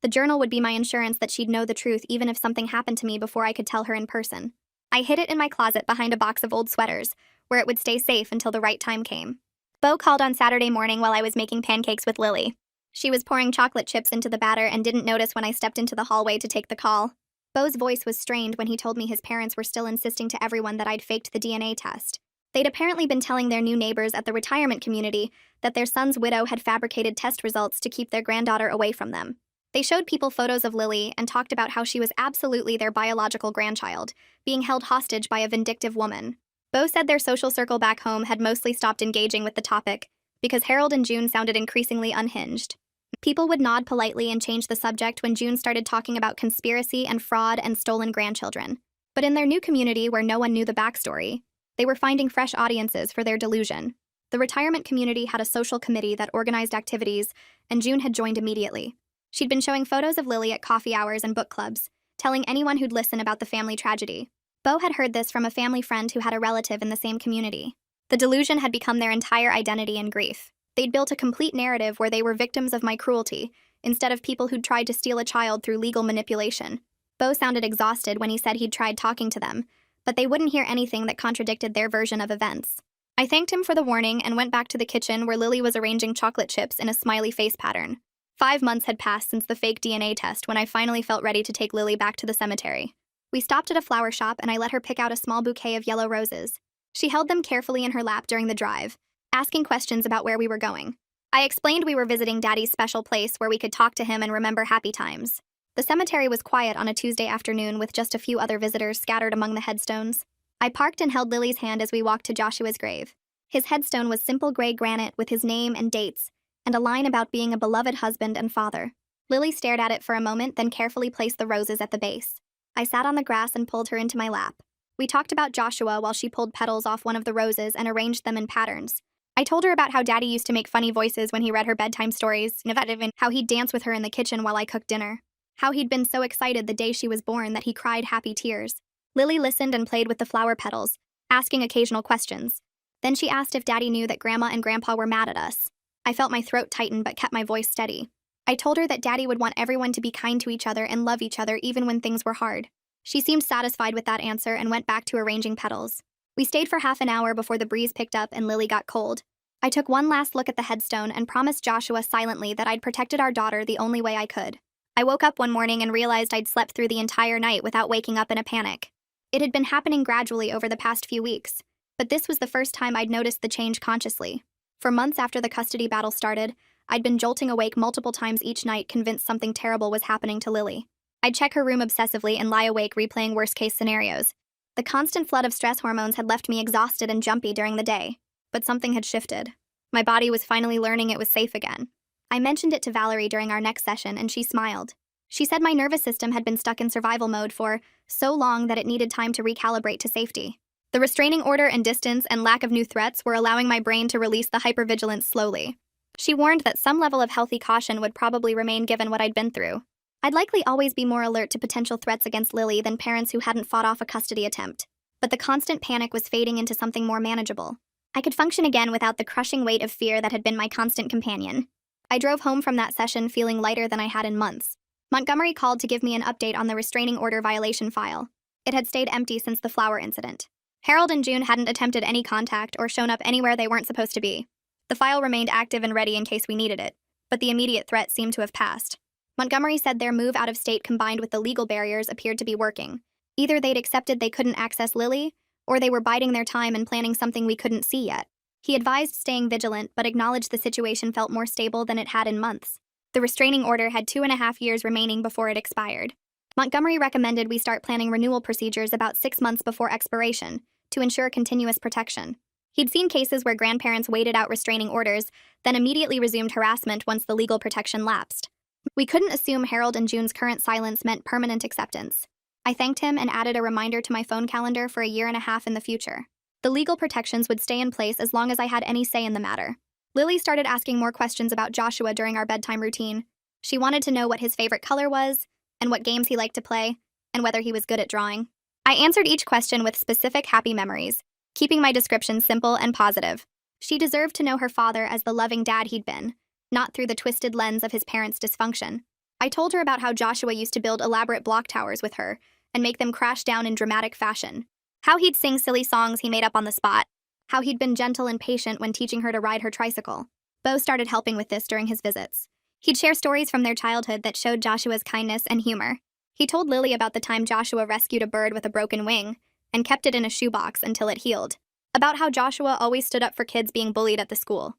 The journal would be my insurance that she'd know the truth even if something happened to me before I could tell her in person. I hid it in my closet behind a box of old sweaters, where it would stay safe until the right time came. Beau called on Saturday morning while I was making pancakes with Lily. She was pouring chocolate chips into the batter and didn't notice when I stepped into the hallway to take the call. Beau's voice was strained when he told me his parents were still insisting to everyone that I'd faked the DNA test. They'd apparently been telling their new neighbors at the retirement community that their son's widow had fabricated test results to keep their granddaughter away from them. They showed people photos of Lily and talked about how she was absolutely their biological grandchild, being held hostage by a vindictive woman. Beau said their social circle back home had mostly stopped engaging with the topic because Harold and June sounded increasingly unhinged. People would nod politely and change the subject when June started talking about conspiracy and fraud and stolen grandchildren. But in their new community where no one knew the backstory, they were finding fresh audiences for their delusion. The retirement community had a social committee that organized activities, and June had joined immediately. She'd been showing photos of Lily at coffee hours and book clubs, telling anyone who'd listen about the family tragedy. Beau had heard this from a family friend who had a relative in the same community. The delusion had become their entire identity and grief. They'd built a complete narrative where they were victims of my cruelty, instead of people who'd tried to steal a child through legal manipulation. Beau sounded exhausted when he said he'd tried talking to them, but they wouldn't hear anything that contradicted their version of events. I thanked him for the warning and went back to the kitchen where Lily was arranging chocolate chips in a smiley face pattern. 5 months had passed since the fake DNA test when I finally felt ready to take Lily back to the cemetery. We stopped at a flower shop and I let her pick out a small bouquet of yellow roses. She held them carefully in her lap during the drive, asking questions about where we were going. I explained we were visiting Daddy's special place where we could talk to him and remember happy times. The cemetery was quiet on a Tuesday afternoon with just a few other visitors scattered among the headstones. I parked and held Lily's hand as we walked to Joshua's grave. His headstone was simple gray granite with his name and dates, and a line about being a beloved husband and father. Lily stared at it for a moment, then carefully placed the roses at the base. I sat on the grass and pulled her into my lap. We talked about Joshua while she pulled petals off one of the roses and arranged them in patterns. I told her about how Daddy used to make funny voices when he read her bedtime stories, and how he'd dance with her in the kitchen while I cooked dinner. How he'd been so excited the day she was born that he cried happy tears. Lily listened and played with the flower petals, asking occasional questions. Then she asked if Daddy knew that Grandma and Grandpa were mad at us. I felt my throat tighten but kept my voice steady. I told her that Daddy would want everyone to be kind to each other and love each other even when things were hard. She seemed satisfied with that answer and went back to arranging petals. We stayed for half an hour before the breeze picked up and Lily got cold. I took one last look at the headstone and promised Joshua silently that I'd protected our daughter the only way I could. I woke up one morning and realized I'd slept through the entire night without waking up in a panic. It had been happening gradually over the past few weeks, but this was the first time I'd noticed the change consciously. For months after the custody battle started, I'd been jolting awake multiple times each night, convinced something terrible was happening to Lily. I'd check her room obsessively and lie awake replaying worst-case scenarios. The constant flood of stress hormones had left me exhausted and jumpy during the day, but something had shifted. My body was finally learning it was safe again. I mentioned it to Valerie during our next session, and she smiled. She said my nervous system had been stuck in survival mode for so long that it needed time to recalibrate to safety. The restraining order and distance and lack of new threats were allowing my brain to release the hypervigilance slowly. She warned that some level of healthy caution would probably remain given what I'd been through. I'd likely always be more alert to potential threats against Lily than parents who hadn't fought off a custody attempt. But the constant panic was fading into something more manageable. I could function again without the crushing weight of fear that had been my constant companion. I drove home from that session feeling lighter than I had in months. Montgomery called to give me an update on the restraining order violation file. It had stayed empty since the flower incident. Harold and June hadn't attempted any contact or shown up anywhere they weren't supposed to be. The file remained active and ready in case we needed it, but the immediate threat seemed to have passed. Montgomery said their move out of state combined with the legal barriers appeared to be working. Either they'd accepted they couldn't access Lily, or they were biding their time and planning something we couldn't see yet. He advised staying vigilant, but acknowledged the situation felt more stable than it had in months. The restraining order had 2.5 years remaining before it expired. Montgomery recommended we start planning renewal procedures about 6 months before expiration to ensure continuous protection. He'd seen cases where grandparents waited out restraining orders, then immediately resumed harassment once the legal protection lapsed. We couldn't assume Harold and June's current silence meant permanent acceptance. I thanked him and added a reminder to my phone calendar for a year and a half in the future. The legal protections would stay in place as long as I had any say in the matter. Lily started asking more questions about Joshua during our bedtime routine. She wanted to know what his favorite color was, and what games he liked to play, and whether he was good at drawing. I answered each question with specific happy memories, keeping my description simple and positive. She deserved to know her father as the loving dad he'd been, not through the twisted lens of his parents' dysfunction. I told her about how Joshua used to build elaborate block towers with her and make them crash down in dramatic fashion. How he'd sing silly songs he made up on the spot. How he'd been gentle and patient when teaching her to ride her tricycle. Bo started helping with this during his visits. He'd share stories from their childhood that showed Joshua's kindness and humor. He told Lily about the time Joshua rescued a bird with a broken wing and kept it in a shoebox until it healed. About how Joshua always stood up for kids being bullied at the school.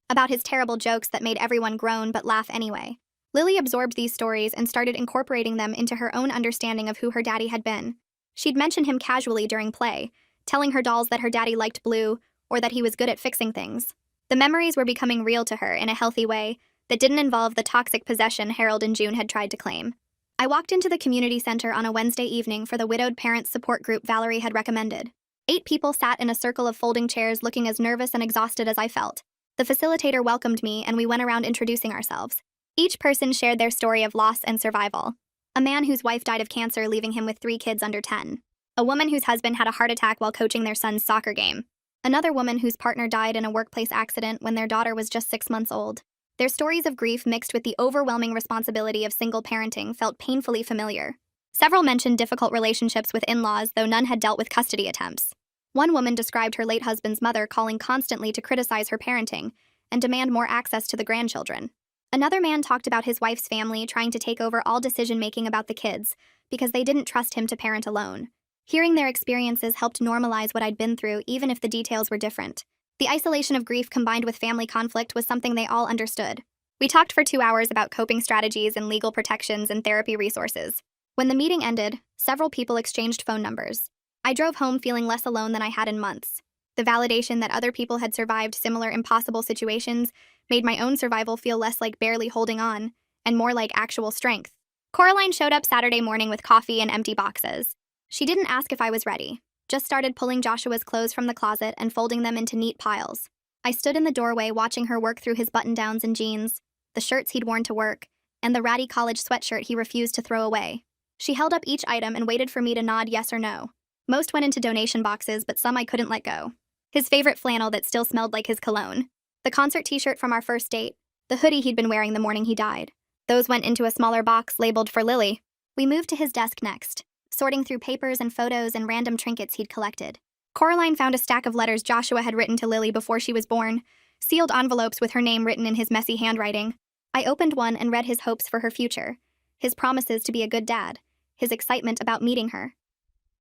About his terrible jokes that made everyone groan but laugh anyway. Lily absorbed these stories and started incorporating them into her own understanding of who her daddy had been. She'd mention him casually during play, telling her dolls that her daddy liked blue or that he was good at fixing things. The memories were becoming real to her in a healthy way that didn't involve the toxic possession Harold and June had tried to claim. I walked into the community center on a Wednesday evening for the widowed parents support group Valerie had recommended. 8 people sat in a circle of folding chairs looking as nervous and exhausted as I felt. The facilitator welcomed me and we went around introducing ourselves. Each person shared their story of loss and survival. A man whose wife died of cancer, leaving him with 3 kids under 10. A woman whose husband had a heart attack while coaching their son's soccer game. Another woman whose partner died in a workplace accident when their daughter was just 6 months old. Their stories of grief mixed with the overwhelming responsibility of single parenting felt painfully familiar. Several mentioned difficult relationships with in-laws, though none had dealt with custody attempts. One woman described her late husband's mother calling constantly to criticize her parenting and demand more access to the grandchildren. Another man talked about his wife's family trying to take over all decision-making about the kids because they didn't trust him to parent alone. Hearing their experiences helped normalize what I'd been through, even if the details were different. The isolation of grief combined with family conflict was something they all understood. We talked for 2 hours about coping strategies and legal protections and therapy resources. When the meeting ended, several people exchanged phone numbers. I drove home feeling less alone than I had in months. The validation that other people had survived similar impossible situations made my own survival feel less like barely holding on and more like actual strength. Coraline showed up Saturday morning with coffee and empty boxes. She didn't ask if I was ready, just started pulling Joshua's clothes from the closet and folding them into neat piles. I stood in the doorway watching her work through his button-downs and jeans, the shirts he'd worn to work, and the ratty college sweatshirt he refused to throw away. She held up each item and waited for me to nod yes or no. Most went into donation boxes, but some I couldn't let go. His favorite flannel that still smelled like his cologne. The concert t-shirt from our first date. The hoodie he'd been wearing the morning he died. Those went into a smaller box labeled for Lily. We moved to his desk next, sorting through papers and photos and random trinkets he'd collected. Coraline found a stack of letters Joshua had written to Lily before she was born, sealed envelopes with her name written in his messy handwriting. I opened one and read his hopes for her future, his promises to be a good dad, his excitement about meeting her.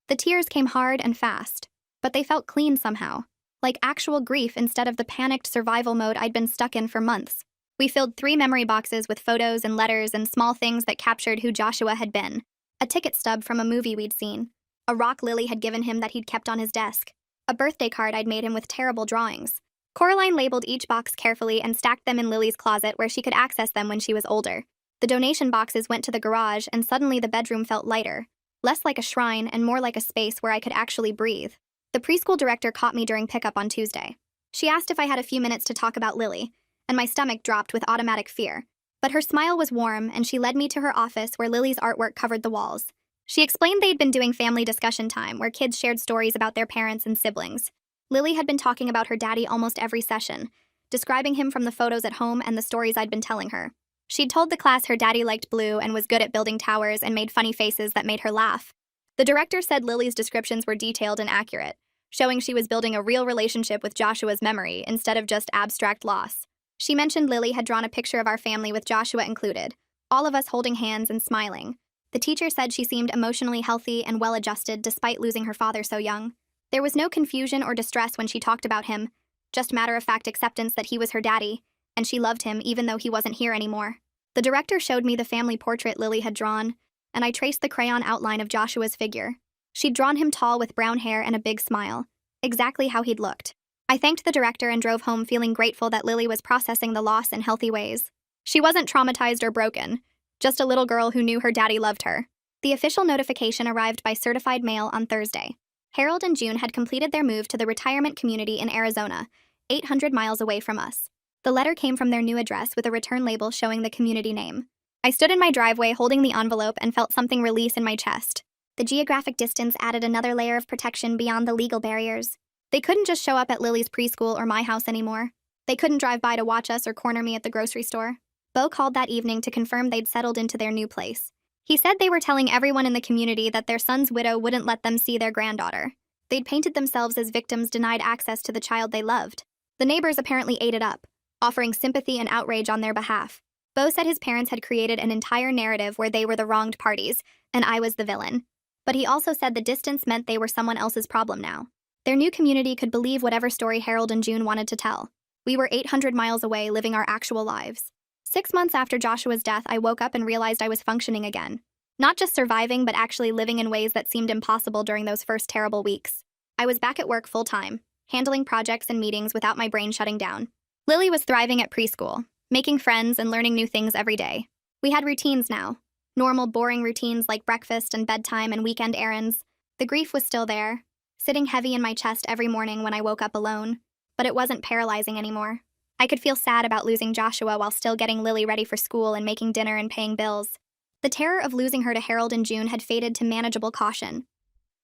The tears came hard and fast, but they felt clean somehow, like actual grief instead of the panicked survival mode I'd been stuck in for months. We filled 3 memory boxes with photos and letters and small things that captured who Joshua had been. A ticket stub from a movie we'd seen. A rock Lily had given him that he'd kept on his desk. A birthday card I'd made him with terrible drawings. Coraline labeled each box carefully and stacked them in Lily's closet where she could access them when she was older. The donation boxes went to the garage and suddenly the bedroom felt lighter. Less like a shrine and more like a space where I could actually breathe. The preschool director caught me during pickup on Tuesday. She asked if I had a few minutes to talk about Lily, and my stomach dropped with automatic fear. But her smile was warm, and she led me to her office where Lily's artwork covered the walls. She explained they'd been doing family discussion time, where kids shared stories about their parents and siblings. Lily had been talking about her daddy almost every session, describing him from the photos at home and the stories I'd been telling her. She'd told the class her daddy liked blue and was good at building towers and made funny faces that made her laugh. The director said Lily's descriptions were detailed and accurate, showing she was building a real relationship with Joshua's memory instead of just abstract loss. She mentioned Lily had drawn a picture of our family with Joshua included, all of us holding hands and smiling. The teacher said she seemed emotionally healthy and well-adjusted despite losing her father so young. There was no confusion or distress when she talked about him, just matter-of-fact acceptance that he was her daddy, and she loved him even though he wasn't here anymore. The director showed me the family portrait Lily had drawn, and I traced the crayon outline of Joshua's figure. She'd drawn him tall with brown hair and a big smile, exactly how he'd looked. I thanked the director and drove home feeling grateful that Lily was processing the loss in healthy ways. She wasn't traumatized or broken, just a little girl who knew her daddy loved her. The official notification arrived by certified mail on Thursday. Harold and June had completed their move to the retirement community in Arizona, 800 miles away from us. The letter came from their new address with a return label showing the community name. I stood in my driveway holding the envelope and felt something release in my chest. The geographic distance added another layer of protection beyond the legal barriers. They couldn't just show up at Lily's preschool or my house anymore. They couldn't drive by to watch us or corner me at the grocery store. Bo called that evening to confirm they'd settled into their new place. He said they were telling everyone in the community that their son's widow wouldn't let them see their granddaughter. They'd painted themselves as victims denied access to the child they loved. The neighbors apparently ate it up, offering sympathy and outrage on their behalf. Bo said his parents had created an entire narrative where they were the wronged parties, and I was the villain. But he also said the distance meant they were someone else's problem now. Their new community could believe whatever story Harold and June wanted to tell. We were 800 miles away living our actual lives. 6 months after Joshua's death, I woke up and realized I was functioning again. Not just surviving, but actually living in ways that seemed impossible during those first terrible weeks. I was back at work full-time, handling projects and meetings without my brain shutting down. Lily was thriving at preschool, making friends and learning new things every day. We had routines now. Normal, boring routines like breakfast and bedtime and weekend errands. The grief was still there, sitting heavy in my chest every morning when I woke up alone. But it wasn't paralyzing anymore. I could feel sad about losing Joshua while still getting Lily ready for school and making dinner and paying bills. The terror of losing her to Harold and June had faded to manageable caution.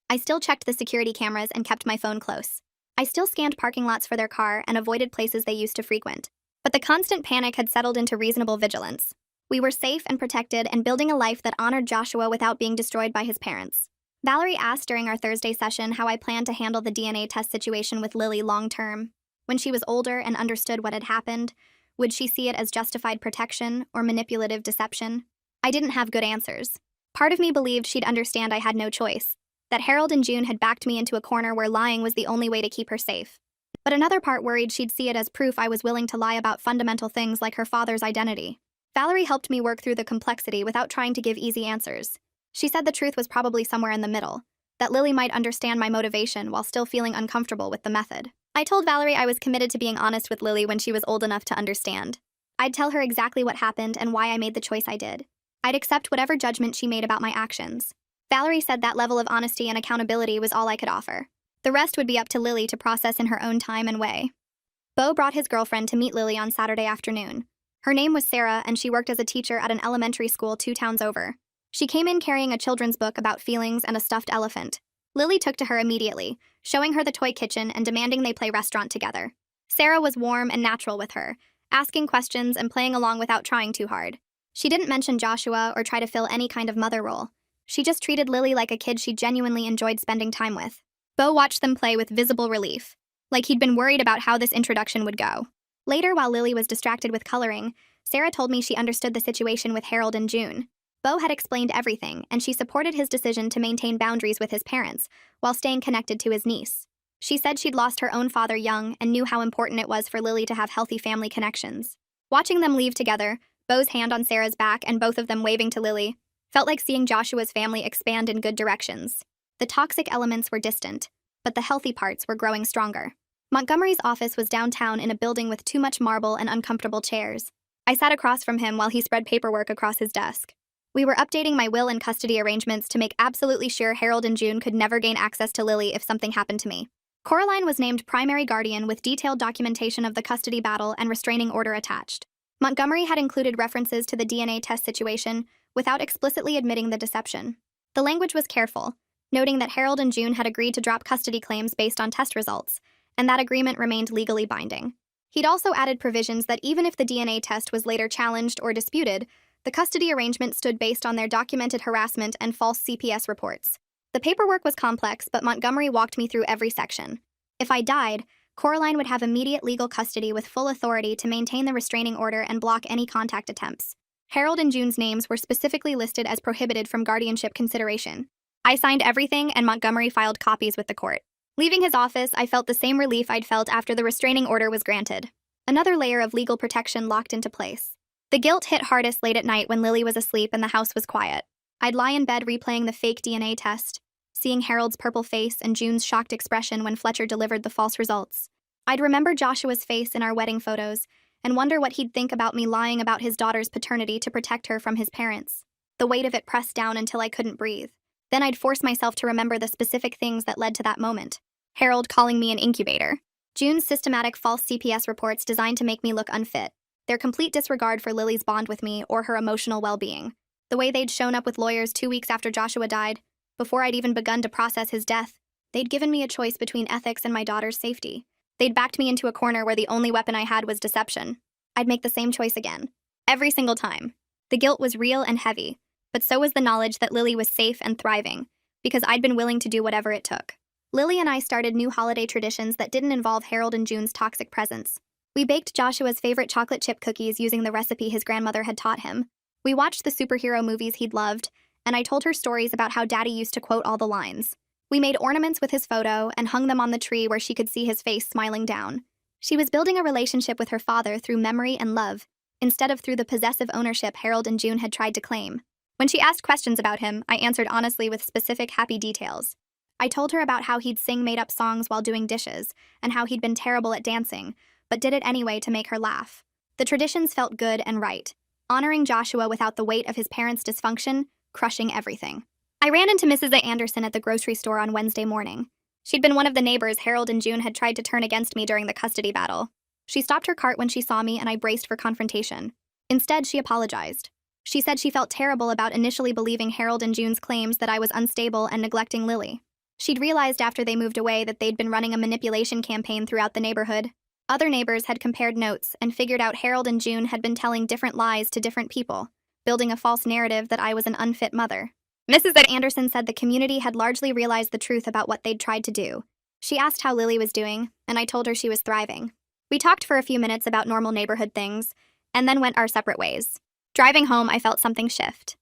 I still checked the security cameras and kept my phone close. I still scanned parking lots for their car and avoided places they used to frequent. But the constant panic had settled into reasonable vigilance. We were safe and protected and building a life that honored Joshua without being destroyed by his parents. Valerie asked during our Thursday session how I planned to handle the DNA test situation with Lily long-term. When she was older and understood what had happened, would she see it as justified protection or manipulative deception? I didn't have good answers. Part of me believed she'd understand I had no choice, that Harold and June had backed me into a corner where lying was the only way to keep her safe. But another part worried she'd see it as proof I was willing to lie about fundamental things like her father's identity. Valerie helped me work through the complexity without trying to give easy answers. She said the truth was probably somewhere in the middle, that Lily might understand my motivation while still feeling uncomfortable with the method. I told Valerie I was committed to being honest with Lily when she was old enough to understand. I'd tell her exactly what happened and why I made the choice I did. I'd accept whatever judgment she made about my actions. Valerie said that level of honesty and accountability was all I could offer. The rest would be up to Lily to process in her own time and way. Bo brought his girlfriend to meet Lily on Saturday afternoon. Her name was Sarah, and she worked as a teacher at an elementary school 2 towns over. She came in carrying a children's book about feelings and a stuffed elephant. Lily took to her immediately, showing her the toy kitchen and demanding they play restaurant together. Sarah was warm and natural with her, asking questions and playing along without trying too hard. She didn't mention Joshua or try to fill any kind of mother role. She just treated Lily like a kid she genuinely enjoyed spending time with. Bo watched them play with visible relief, like he'd been worried about how this introduction would go. Later, while Lily was distracted with coloring, Sarah told me she understood the situation with Harold and June. Bo had explained everything, and she supported his decision to maintain boundaries with his parents, while staying connected to his niece. She said she'd lost her own father young and knew how important it was for Lily to have healthy family connections. Watching them leave together, Bo's hand on Sarah's back and both of them waving to Lily, felt like seeing Joshua's family expand in good directions. The toxic elements were distant, but the healthy parts were growing stronger. Montgomery's office was downtown in a building with too much marble and uncomfortable chairs. I sat across from him while he spread paperwork across his desk. We were updating my will and custody arrangements to make absolutely sure Harold and June could never gain access to Lily if something happened to me. Coraline was named primary guardian with detailed documentation of the custody battle and restraining order attached. Montgomery had included references to the DNA test situation without explicitly admitting the deception. The language was careful, noting that Harold and June had agreed to drop custody claims based on test results, and that agreement remained legally binding. He'd also added provisions that even if the DNA test was later challenged or disputed, the custody arrangement stood based on their documented harassment and false CPS reports. The paperwork was complex, but Montgomery walked me through every section. If I died, Coraline would have immediate legal custody with full authority to maintain the restraining order and block any contact attempts. Harold and June's names were specifically listed as prohibited from guardianship consideration. I signed everything, and Montgomery filed copies with the court. Leaving his office, I felt the same relief I'd felt after the restraining order was granted. Another layer of legal protection locked into place. The guilt hit hardest late at night when Lily was asleep and the house was quiet. I'd lie in bed replaying the fake DNA test, seeing Harold's purple face and June's shocked expression when Fletcher delivered the false results. I'd remember Joshua's face in our wedding photos and wonder what he'd think about me lying about his daughter's paternity to protect her from his parents. The weight of it pressed down until I couldn't breathe. Then I'd force myself to remember the specific things that led to that moment. Harold calling me an incubator. June's systematic false CPS reports designed to make me look unfit. Their complete disregard for Lily's bond with me or her emotional well-being. The way they'd shown up with lawyers 2 weeks after Joshua died, before I'd even begun to process his death. They'd given me a choice between ethics and my daughter's safety. They'd backed me into a corner where the only weapon I had was deception. I'd make the same choice again. Every single time. The guilt was real and heavy, but so was the knowledge that Lily was safe and thriving, because I'd been willing to do whatever it took. Lily and I started new holiday traditions that didn't involve Harold and June's toxic presence. We baked Joshua's favorite chocolate chip cookies using the recipe his grandmother had taught him. We watched the superhero movies he'd loved, and I told her stories about how Daddy used to quote all the lines. We made ornaments with his photo and hung them on the tree where she could see his face smiling down. She was building a relationship with her father through memory and love, instead of through the possessive ownership Harold and June had tried to claim. When she asked questions about him, I answered honestly with specific, happy details. I told her about how he'd sing made-up songs while doing dishes, and how he'd been terrible at dancing, but did it anyway to make her laugh. The traditions felt good and right, honoring Joshua without the weight of his parents' dysfunction, crushing everything. I ran into Mrs. A. Anderson at the grocery store on Wednesday morning. She'd been one of the neighbors Harold and June had tried to turn against me during the custody battle. She stopped her cart when she saw me and I braced for confrontation. Instead, she apologized. She said she felt terrible about initially believing Harold and June's claims that I was unstable and neglecting Lily. She'd realized after they moved away that they'd been running a manipulation campaign throughout the neighborhood. Other neighbors had compared notes and figured out Harold and June had been telling different lies to different people, building a false narrative that I was an unfit mother. Mrs. Anderson said the community had largely realized the truth about what they'd tried to do. She asked how Lily was doing, and I told her she was thriving. We talked for a few minutes about normal neighborhood things, and then went our separate ways. Driving home, I felt something shift.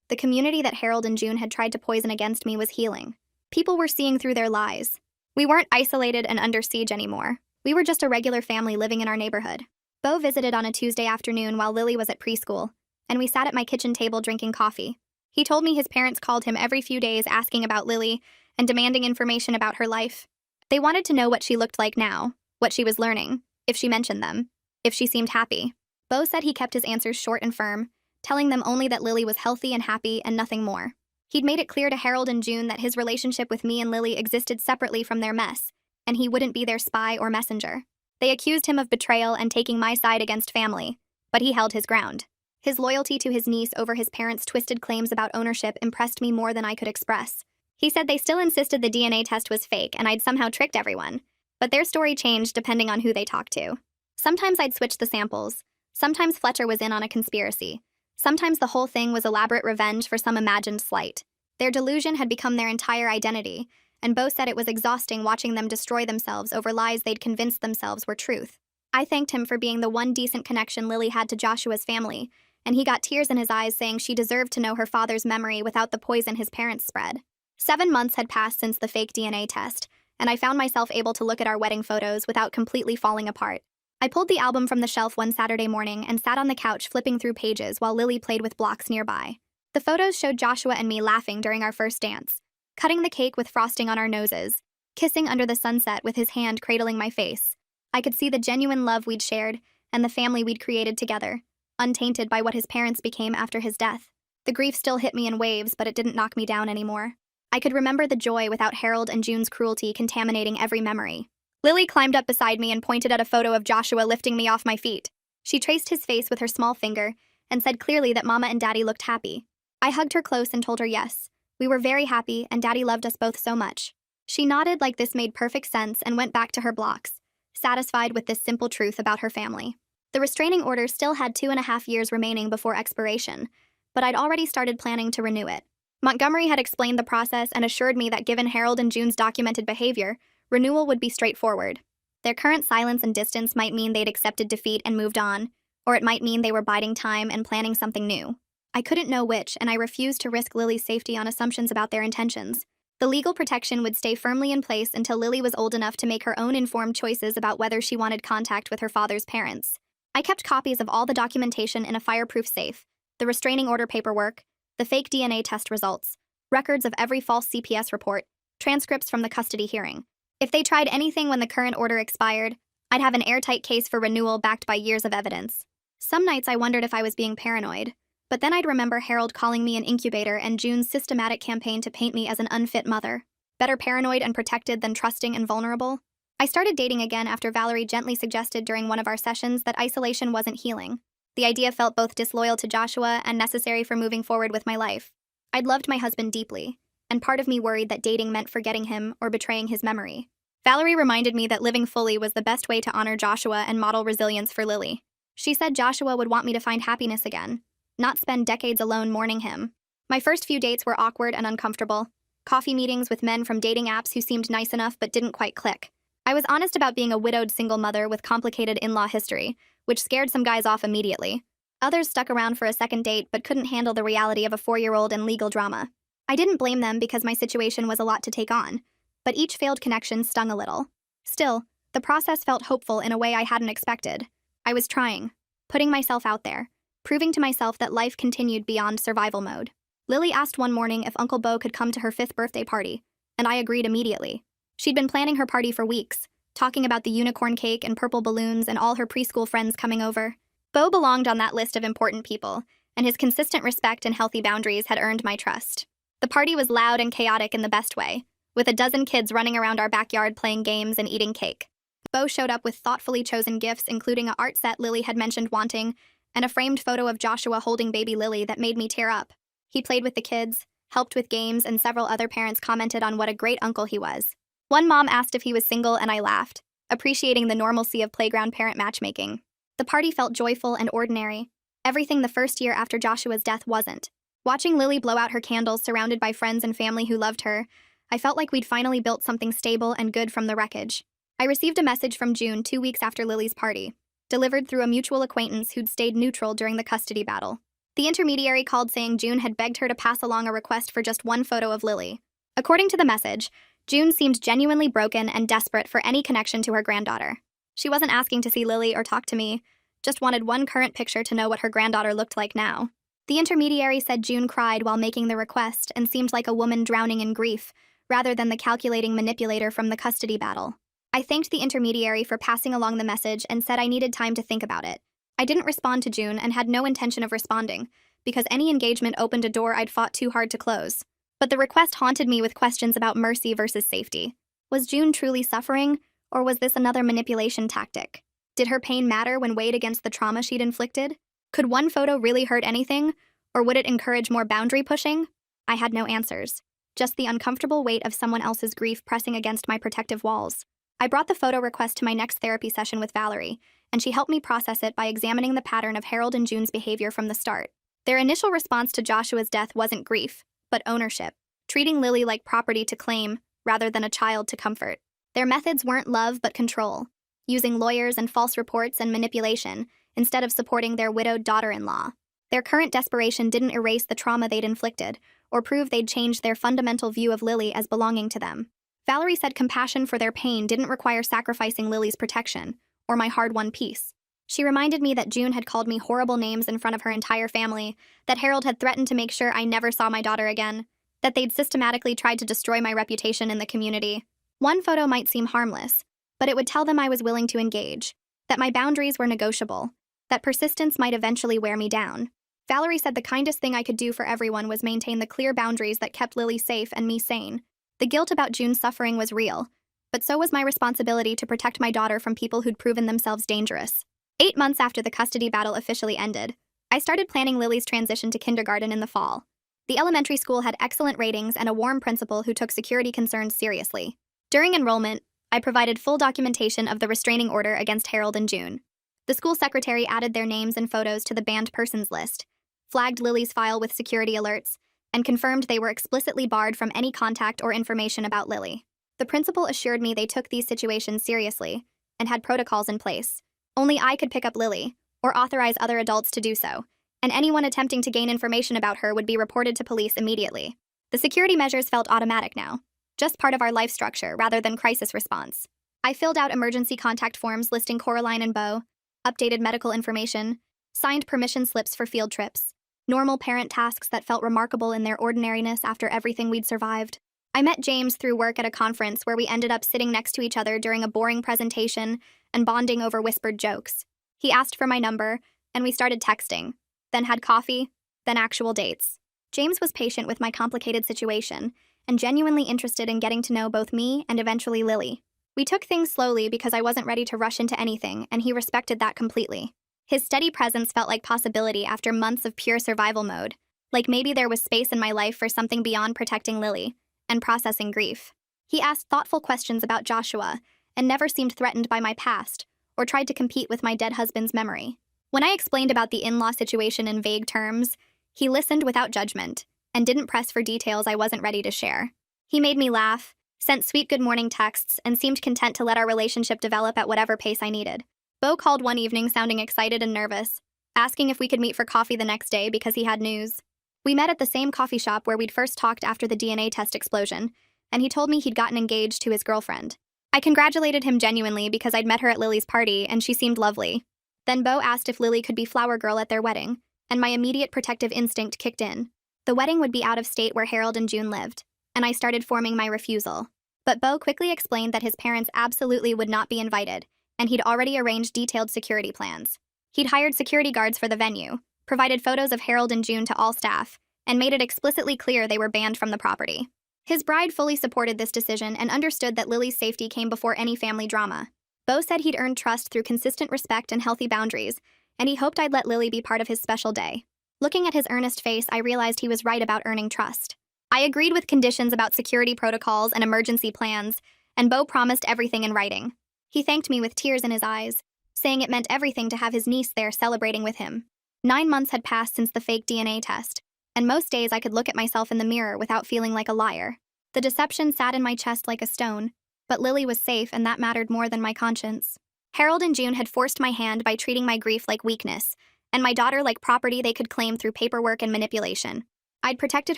The community that Harold and June had tried to poison against me was healing. People were seeing through their lies. We weren't isolated and under siege anymore. We were just a regular family living in our neighborhood. Beau visited on a Tuesday afternoon while Lily was at preschool, and we sat at my kitchen table drinking coffee. He told me his parents called him every few days asking about Lily and demanding information about her life. They wanted to know what she looked like now, what she was learning, if she mentioned them, if she seemed happy. Beau said he kept his answers short and firm, telling them only that Lily was healthy and happy and nothing more. He'd made it clear to Harold and June that his relationship with me and Lily existed separately from their mess, and he wouldn't be their spy or messenger. They accused him of betrayal and taking my side against family, but he held his ground. His loyalty to his niece over his parents' twisted claims about ownership impressed me more than I could express. He said they still insisted the DNA test was fake and I'd somehow tricked everyone, but their story changed depending on who they talked to. Sometimes I'd switch the samples. Sometimes Fletcher was in on a conspiracy. Sometimes the whole thing was elaborate revenge for some imagined slight. Their delusion had become their entire identity, and Beau said it was exhausting watching them destroy themselves over lies they'd convinced themselves were truth. I thanked him for being the one decent connection Lily had to Joshua's family, and he got tears in his eyes saying she deserved to know her father's memory without the poison his parents spread. 7 months had passed since the fake DNA test, and I found myself able to look at our wedding photos without completely falling apart. I pulled the album from the shelf one Saturday morning and sat on the couch flipping through pages while Lily played with blocks nearby. The photos showed Joshua and me laughing during our first dance, cutting the cake with frosting on our noses, kissing under the sunset with his hand cradling my face. I could see the genuine love we'd shared and the family we'd created together, untainted by what his parents became after his death. The grief still hit me in waves, but it didn't knock me down anymore. I could remember the joy without Harold and June's cruelty contaminating every memory. Lily climbed up beside me and pointed at a photo of Joshua lifting me off my feet. She traced his face with her small finger and said clearly that Mama and Daddy looked happy. I hugged her close and told her yes. We were very happy and Daddy loved us both so much. She nodded like this made perfect sense and went back to her blocks, satisfied with this simple truth about her family. The restraining order still had 2.5 years remaining before expiration, but I'd already started planning to renew it. Montgomery had explained the process and assured me that given Harold and June's documented behavior, renewal would be straightforward. Their current silence and distance might mean they'd accepted defeat and moved on, or it might mean they were biding time and planning something new. I couldn't know which, and I refused to risk Lily's safety on assumptions about their intentions. The legal protection would stay firmly in place until Lily was old enough to make her own informed choices about whether she wanted contact with her father's parents. I kept copies of all the documentation in a fireproof safe, the restraining order paperwork, the fake DNA test results, records of every false CPS report, transcripts from the custody hearing. If they tried anything when the current order expired, I'd have an airtight case for renewal backed by years of evidence. Some nights I wondered if I was being paranoid, but then I'd remember Harold calling me an incubator and June's systematic campaign to paint me as an unfit mother. Better paranoid and protected than trusting and vulnerable. I started dating again after Valerie gently suggested during one of our sessions that isolation wasn't healing. The idea felt both disloyal to Joshua and necessary for moving forward with my life. I'd loved my husband deeply, and part of me worried that dating meant forgetting him or betraying his memory. Valerie reminded me that living fully was the best way to honor Joshua and model resilience for Lily. She said Joshua would want me to find happiness again, not spend decades alone mourning him. My first few dates were awkward and uncomfortable. Coffee meetings with men from dating apps who seemed nice enough but didn't quite click. I was honest about being a widowed single mother with complicated in-law history, which scared some guys off immediately. Others stuck around for a second date but couldn't handle the reality of a 4-year-old and legal drama. I didn't blame them because my situation was a lot to take on, but each failed connection stung a little. Still, the process felt hopeful in a way I hadn't expected. I was trying, putting myself out there, proving to myself that life continued beyond survival mode. Lily asked one morning if Uncle Beau could come to her 5th birthday party, and I agreed immediately. She'd been planning her party for weeks, talking about the unicorn cake and purple balloons and all her preschool friends coming over. Beau belonged on that list of important people, and his consistent respect and healthy boundaries had earned my trust. The party was loud and chaotic in the best way, with a dozen kids running around our backyard playing games and eating cake. Beau showed up with thoughtfully chosen gifts, including an art set Lily had mentioned wanting, and a framed photo of Joshua holding baby Lily that made me tear up. He played with the kids, helped with games, and several other parents commented on what a great uncle he was. One mom asked if he was single, and I laughed, appreciating the normalcy of playground parent matchmaking. The party felt joyful and ordinary, everything the first year after Joshua's death wasn't. Watching Lily blow out her candles surrounded by friends and family who loved her, I felt like we'd finally built something stable and good from the wreckage. I received a message from June 2 weeks after Lily's party, delivered through a mutual acquaintance who'd stayed neutral during the custody battle. The intermediary called saying June had begged her to pass along a request for just one photo of Lily. According to the message, June seemed genuinely broken and desperate for any connection to her granddaughter. She wasn't asking to see Lily or talk to me, just wanted one current picture to know what her granddaughter looked like now. The intermediary said June cried while making the request and seemed like a woman drowning in grief, rather than the calculating manipulator from the custody battle. I thanked the intermediary for passing along the message and said I needed time to think about it. I didn't respond to June and had no intention of responding, because any engagement opened a door I'd fought too hard to close. But the request haunted me with questions about mercy versus safety. Was June truly suffering, or was this another manipulation tactic? Did her pain matter when weighed against the trauma she'd inflicted? Could one photo really hurt anything, or would it encourage more boundary pushing? I had no answers, just the uncomfortable weight of someone else's grief pressing against my protective walls. I brought the photo request to my next therapy session with Valerie, and she helped me process it by examining the pattern of Harold and June's behavior from the start. Their initial response to Joshua's death wasn't grief, but ownership, treating Lily like property to claim rather than a child to comfort. Their methods weren't love but control, using lawyers and false reports and manipulation instead of supporting their widowed daughter-in-law. Their current desperation didn't erase the trauma they'd inflicted or prove they'd changed their fundamental view of Lily as belonging to them. Valerie said compassion for their pain didn't require sacrificing Lily's protection or my hard-won peace. She reminded me that June had called me horrible names in front of her entire family, that Harold had threatened to make sure I never saw my daughter again, that they'd systematically tried to destroy my reputation in the community. One photo might seem harmless, but it would tell them I was willing to engage, that my boundaries were negotiable, that persistence might eventually wear me down. Valerie said the kindest thing I could do for everyone was maintain the clear boundaries that kept Lily safe and me sane. The guilt about June's suffering was real, but so was my responsibility to protect my daughter from people who'd proven themselves dangerous. 8 months after the custody battle officially ended, I started planning Lily's transition to kindergarten in the fall. The elementary school had excellent ratings and a warm principal who took security concerns seriously. During enrollment, I provided full documentation of the restraining order against Harold and June. The school secretary added their names and photos to the banned persons list, flagged Lily's file with security alerts, and confirmed they were explicitly barred from any contact or information about Lily. The principal assured me they took these situations seriously and had protocols in place. Only I could pick up Lily, or authorize other adults to do so, and anyone attempting to gain information about her would be reported to police immediately. The security measures felt automatic now, just part of our life structure rather than crisis response. I filled out emergency contact forms listing Coraline and Beau, updated medical information, signed permission slips for field trips, normal parent tasks that felt remarkable in their ordinariness after everything we'd survived. I met James through work at a conference where we ended up sitting next to each other during a boring presentation and bonding over whispered jokes. He asked for my number, and we started texting, then had coffee, then actual dates. James was patient with my complicated situation and genuinely interested in getting to know both me and eventually Lily. We took things slowly because I wasn't ready to rush into anything, and he respected that completely. His steady presence felt like possibility after months of pure survival mode, like maybe there was space in my life for something beyond protecting Lily and processing grief. He asked thoughtful questions about Joshua and never seemed threatened by my past or tried to compete with my dead husband's memory. When I explained about the in-law situation in vague terms, he listened without judgment and didn't press for details I wasn't ready to share. He made me laugh, sent sweet good morning texts, and seemed content to let our relationship develop at whatever pace I needed. Beau called one evening sounding excited and nervous, asking if we could meet for coffee the next day because he had news. We met at the same coffee shop where we'd first talked after the DNA test explosion, and he told me he'd gotten engaged to his girlfriend. I congratulated him genuinely because I'd met her at Lily's party and she seemed lovely. Then Beau asked if Lily could be flower girl at their wedding, and my immediate protective instinct kicked in. The wedding would be out of state where Harold and June lived, and I started forming my refusal. But Beau quickly explained that his parents absolutely would not be invited, and he'd already arranged detailed security plans. He'd hired security guards for the venue, provided photos of Harold and June to all staff, and made it explicitly clear they were banned from the property. His bride fully supported this decision and understood that Lily's safety came before any family drama. Beau said he'd earned trust through consistent respect and healthy boundaries, and he hoped I'd let Lily be part of his special day. Looking at his earnest face, I realized he was right about earning trust. I agreed with conditions about security protocols and emergency plans, and Beau promised everything in writing. He thanked me with tears in his eyes, saying it meant everything to have his niece there celebrating with him. 9 months had passed since the fake DNA test, and most days I could look at myself in the mirror without feeling like a liar. The deception sat in my chest like a stone, but Lily was safe and that mattered more than my conscience. Harold and June had forced my hand by treating my grief like weakness, and my daughter like property they could claim through paperwork and manipulation. I'd protected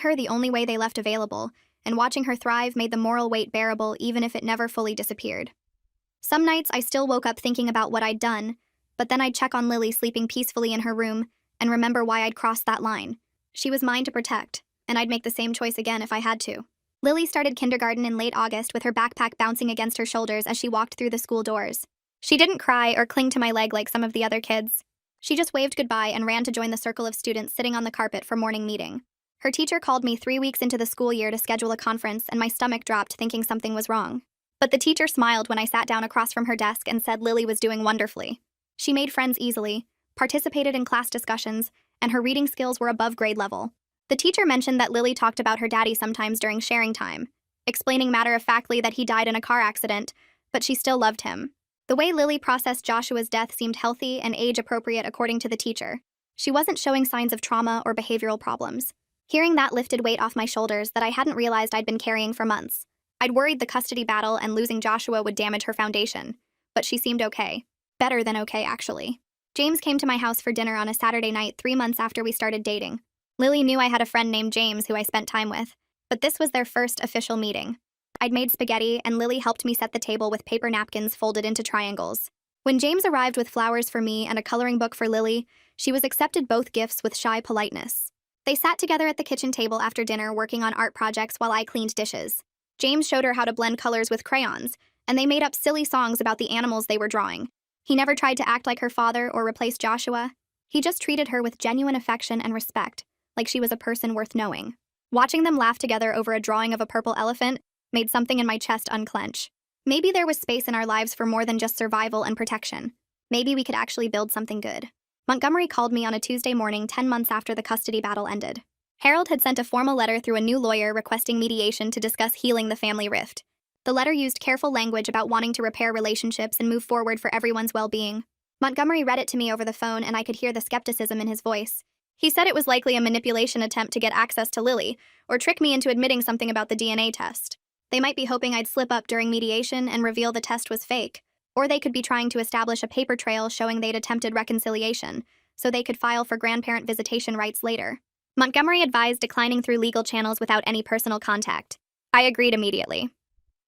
her the only way they left available, and watching her thrive made the moral weight bearable even if it never fully disappeared. Some nights I still woke up thinking about what I'd done, but then I'd check on Lily sleeping peacefully in her room and remember why I'd crossed that line. She was mine to protect, and I'd make the same choice again if I had to. Lily started kindergarten in late August with her backpack bouncing against her shoulders as she walked through the school doors. She didn't cry or cling to my leg like some of the other kids. She just waved goodbye and ran to join the circle of students sitting on the carpet for morning meeting. Her teacher called me 3 weeks into the school year to schedule a conference, and my stomach dropped thinking something was wrong. But the teacher smiled when I sat down across from her desk and said Lily was doing wonderfully. She made friends easily, participated in class discussions, and her reading skills were above grade level. The teacher mentioned that Lily talked about her daddy sometimes during sharing time, explaining matter-of-factly that he died in a car accident, but she still loved him. The way Lily processed Joshua's death seemed healthy and age-appropriate according to the teacher. She wasn't showing signs of trauma or behavioral problems. Hearing that lifted weight off my shoulders that I hadn't realized I'd been carrying for months. I'd worried the custody battle and losing Joshua would damage her foundation, but she seemed okay. Better than okay, actually. James came to my house for dinner on a Saturday night 3 months after we started dating. Lily knew I had a friend named James who I spent time with, but this was their first official meeting. I'd made spaghetti, and Lily helped me set the table with paper napkins folded into triangles. When James arrived with flowers for me and a coloring book for Lily, she was accepted both gifts with shy politeness. They sat together at the kitchen table after dinner working on art projects while I cleaned dishes. James showed her how to blend colors with crayons, and they made up silly songs about the animals they were drawing. He never tried to act like her father or replace Joshua. He just treated her with genuine affection and respect, like she was a person worth knowing. Watching them laugh together over a drawing of a purple elephant made something in my chest unclench. Maybe there was space in our lives for more than just survival and protection. Maybe we could actually build something good. Montgomery called me on a Tuesday morning 10 months after the custody battle ended. Harold had sent a formal letter through a new lawyer requesting mediation to discuss healing the family rift. The letter used careful language about wanting to repair relationships and move forward for everyone's well-being. Montgomery read it to me over the phone, and I could hear the skepticism in his voice. He said it was likely a manipulation attempt to get access to Lily, or trick me into admitting something about the DNA test. They might be hoping I'd slip up during mediation and reveal the test was fake, or they could be trying to establish a paper trail showing they'd attempted reconciliation, so they could file for grandparent visitation rights later. Montgomery advised declining through legal channels without any personal contact. I agreed immediately.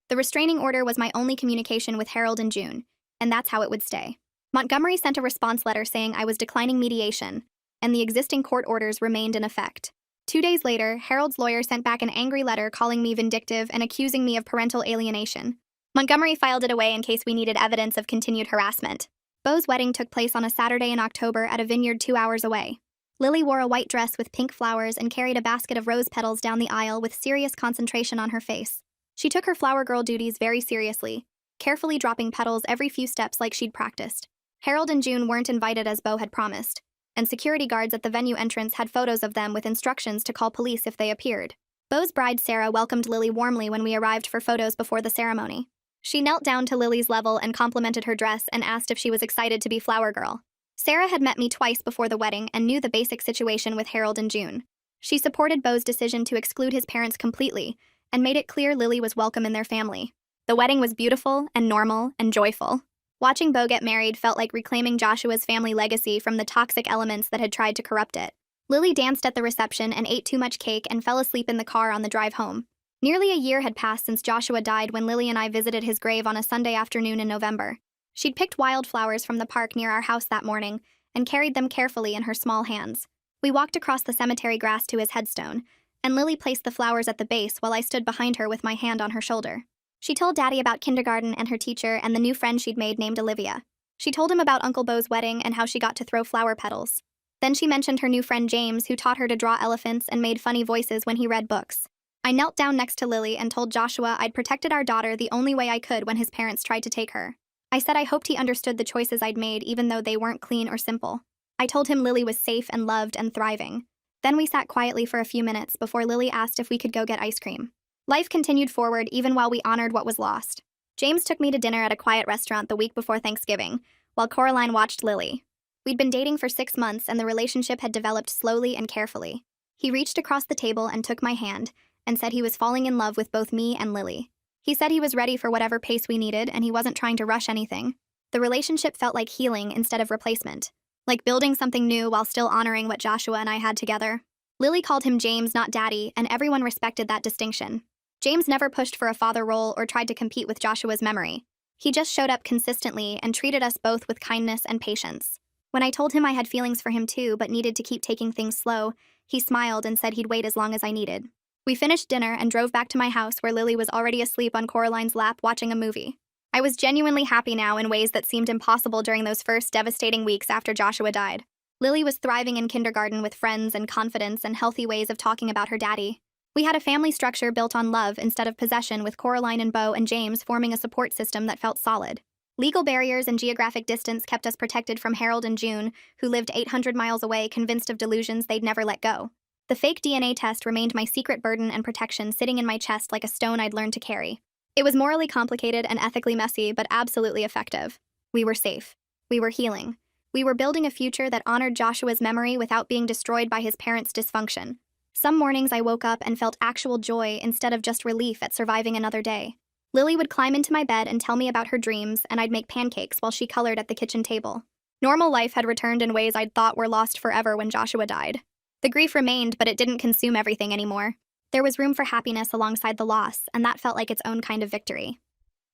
The restraining order was my only communication with Harold and June, and that's how it would stay. Montgomery sent a response letter saying I was declining mediation, and the existing court orders remained in effect. 2 days later, Harold's lawyer sent back an angry letter calling me vindictive and accusing me of parental alienation. Montgomery filed it away in case we needed evidence of continued harassment. Beau's wedding took place on a Saturday in October at a vineyard 2 hours away. Lily wore a white dress with pink flowers and carried a basket of rose petals down the aisle with serious concentration on her face. She took her flower girl duties very seriously, carefully dropping petals every few steps like she'd practiced. Harold and June weren't invited as Beau had promised, and security guards at the venue entrance had photos of them with instructions to call police if they appeared. Beau's bride, Sarah, welcomed Lily warmly when we arrived for photos before the ceremony. She knelt down to Lily's level and complimented her dress and asked if she was excited to be flower girl. Sarah had met me twice before the wedding and knew the basic situation with Harold and June. She supported Beau's decision to exclude his parents completely and made it clear Lily was welcome in their family. The wedding was beautiful and normal and joyful. Watching Beau get married felt like reclaiming Joshua's family legacy from the toxic elements that had tried to corrupt it. Lily danced at the reception and ate too much cake and fell asleep in the car on the drive home. Nearly a year had passed since Joshua died when Lily and I visited his grave on a Sunday afternoon in November. She'd picked wildflowers from the park near our house that morning and carried them carefully in her small hands. We walked across the cemetery grass to his headstone, and Lily placed the flowers at the base while I stood behind her with my hand on her shoulder. She told Daddy about kindergarten and her teacher and the new friend she'd made named Olivia. She told him about Uncle Beau's wedding and how she got to throw flower petals. Then she mentioned her new friend James, who taught her to draw elephants and made funny voices when he read books. I knelt down next to Lily and told Joshua I'd protected our daughter the only way I could when his parents tried to take her. I said I hoped he understood the choices I'd made even though they weren't clean or simple. I told him Lily was safe and loved and thriving. Then we sat quietly for a few minutes before Lily asked if we could go get ice cream. Life continued forward even while we honored what was lost. James took me to dinner at a quiet restaurant the week before Thanksgiving, while Coraline watched Lily. We'd been dating for 6 months and the relationship had developed slowly and carefully. He reached across the table and took my hand and said he was falling in love with both me and Lily. He said he was ready for whatever pace we needed and he wasn't trying to rush anything. The relationship felt like healing instead of replacement, like building something new while still honoring what Joshua and I had together. Lily called him James, not Daddy, and everyone respected that distinction. James never pushed for a father role or tried to compete with Joshua's memory. He just showed up consistently and treated us both with kindness and patience. When I told him I had feelings for him too but needed to keep taking things slow, he smiled and said he'd wait as long as I needed. We finished dinner and drove back to my house where Lily was already asleep on Coraline's lap watching a movie. I was genuinely happy now in ways that seemed impossible during those first devastating weeks after Joshua died. Lily was thriving in kindergarten with friends and confidence and healthy ways of talking about her daddy. We had a family structure built on love instead of possession, with Coraline and Beau and James forming a support system that felt solid. Legal barriers and geographic distance kept us protected from Harold and June, who lived 800 miles away, convinced of delusions they'd never let go. The fake DNA test remained my secret burden and protection, sitting in my chest like a stone I'd learned to carry. It was morally complicated and ethically messy, but absolutely effective. We were safe. We were healing. We were building a future that honored Joshua's memory without being destroyed by his parents' dysfunction. Some mornings I woke up and felt actual joy instead of just relief at surviving another day. Lily would climb into my bed and tell me about her dreams, and I'd make pancakes while she colored at the kitchen table. Normal life had returned in ways I'd thought were lost forever when Joshua died. The grief remained, but it didn't consume everything anymore. There was room for happiness alongside the loss, and that felt like its own kind of victory.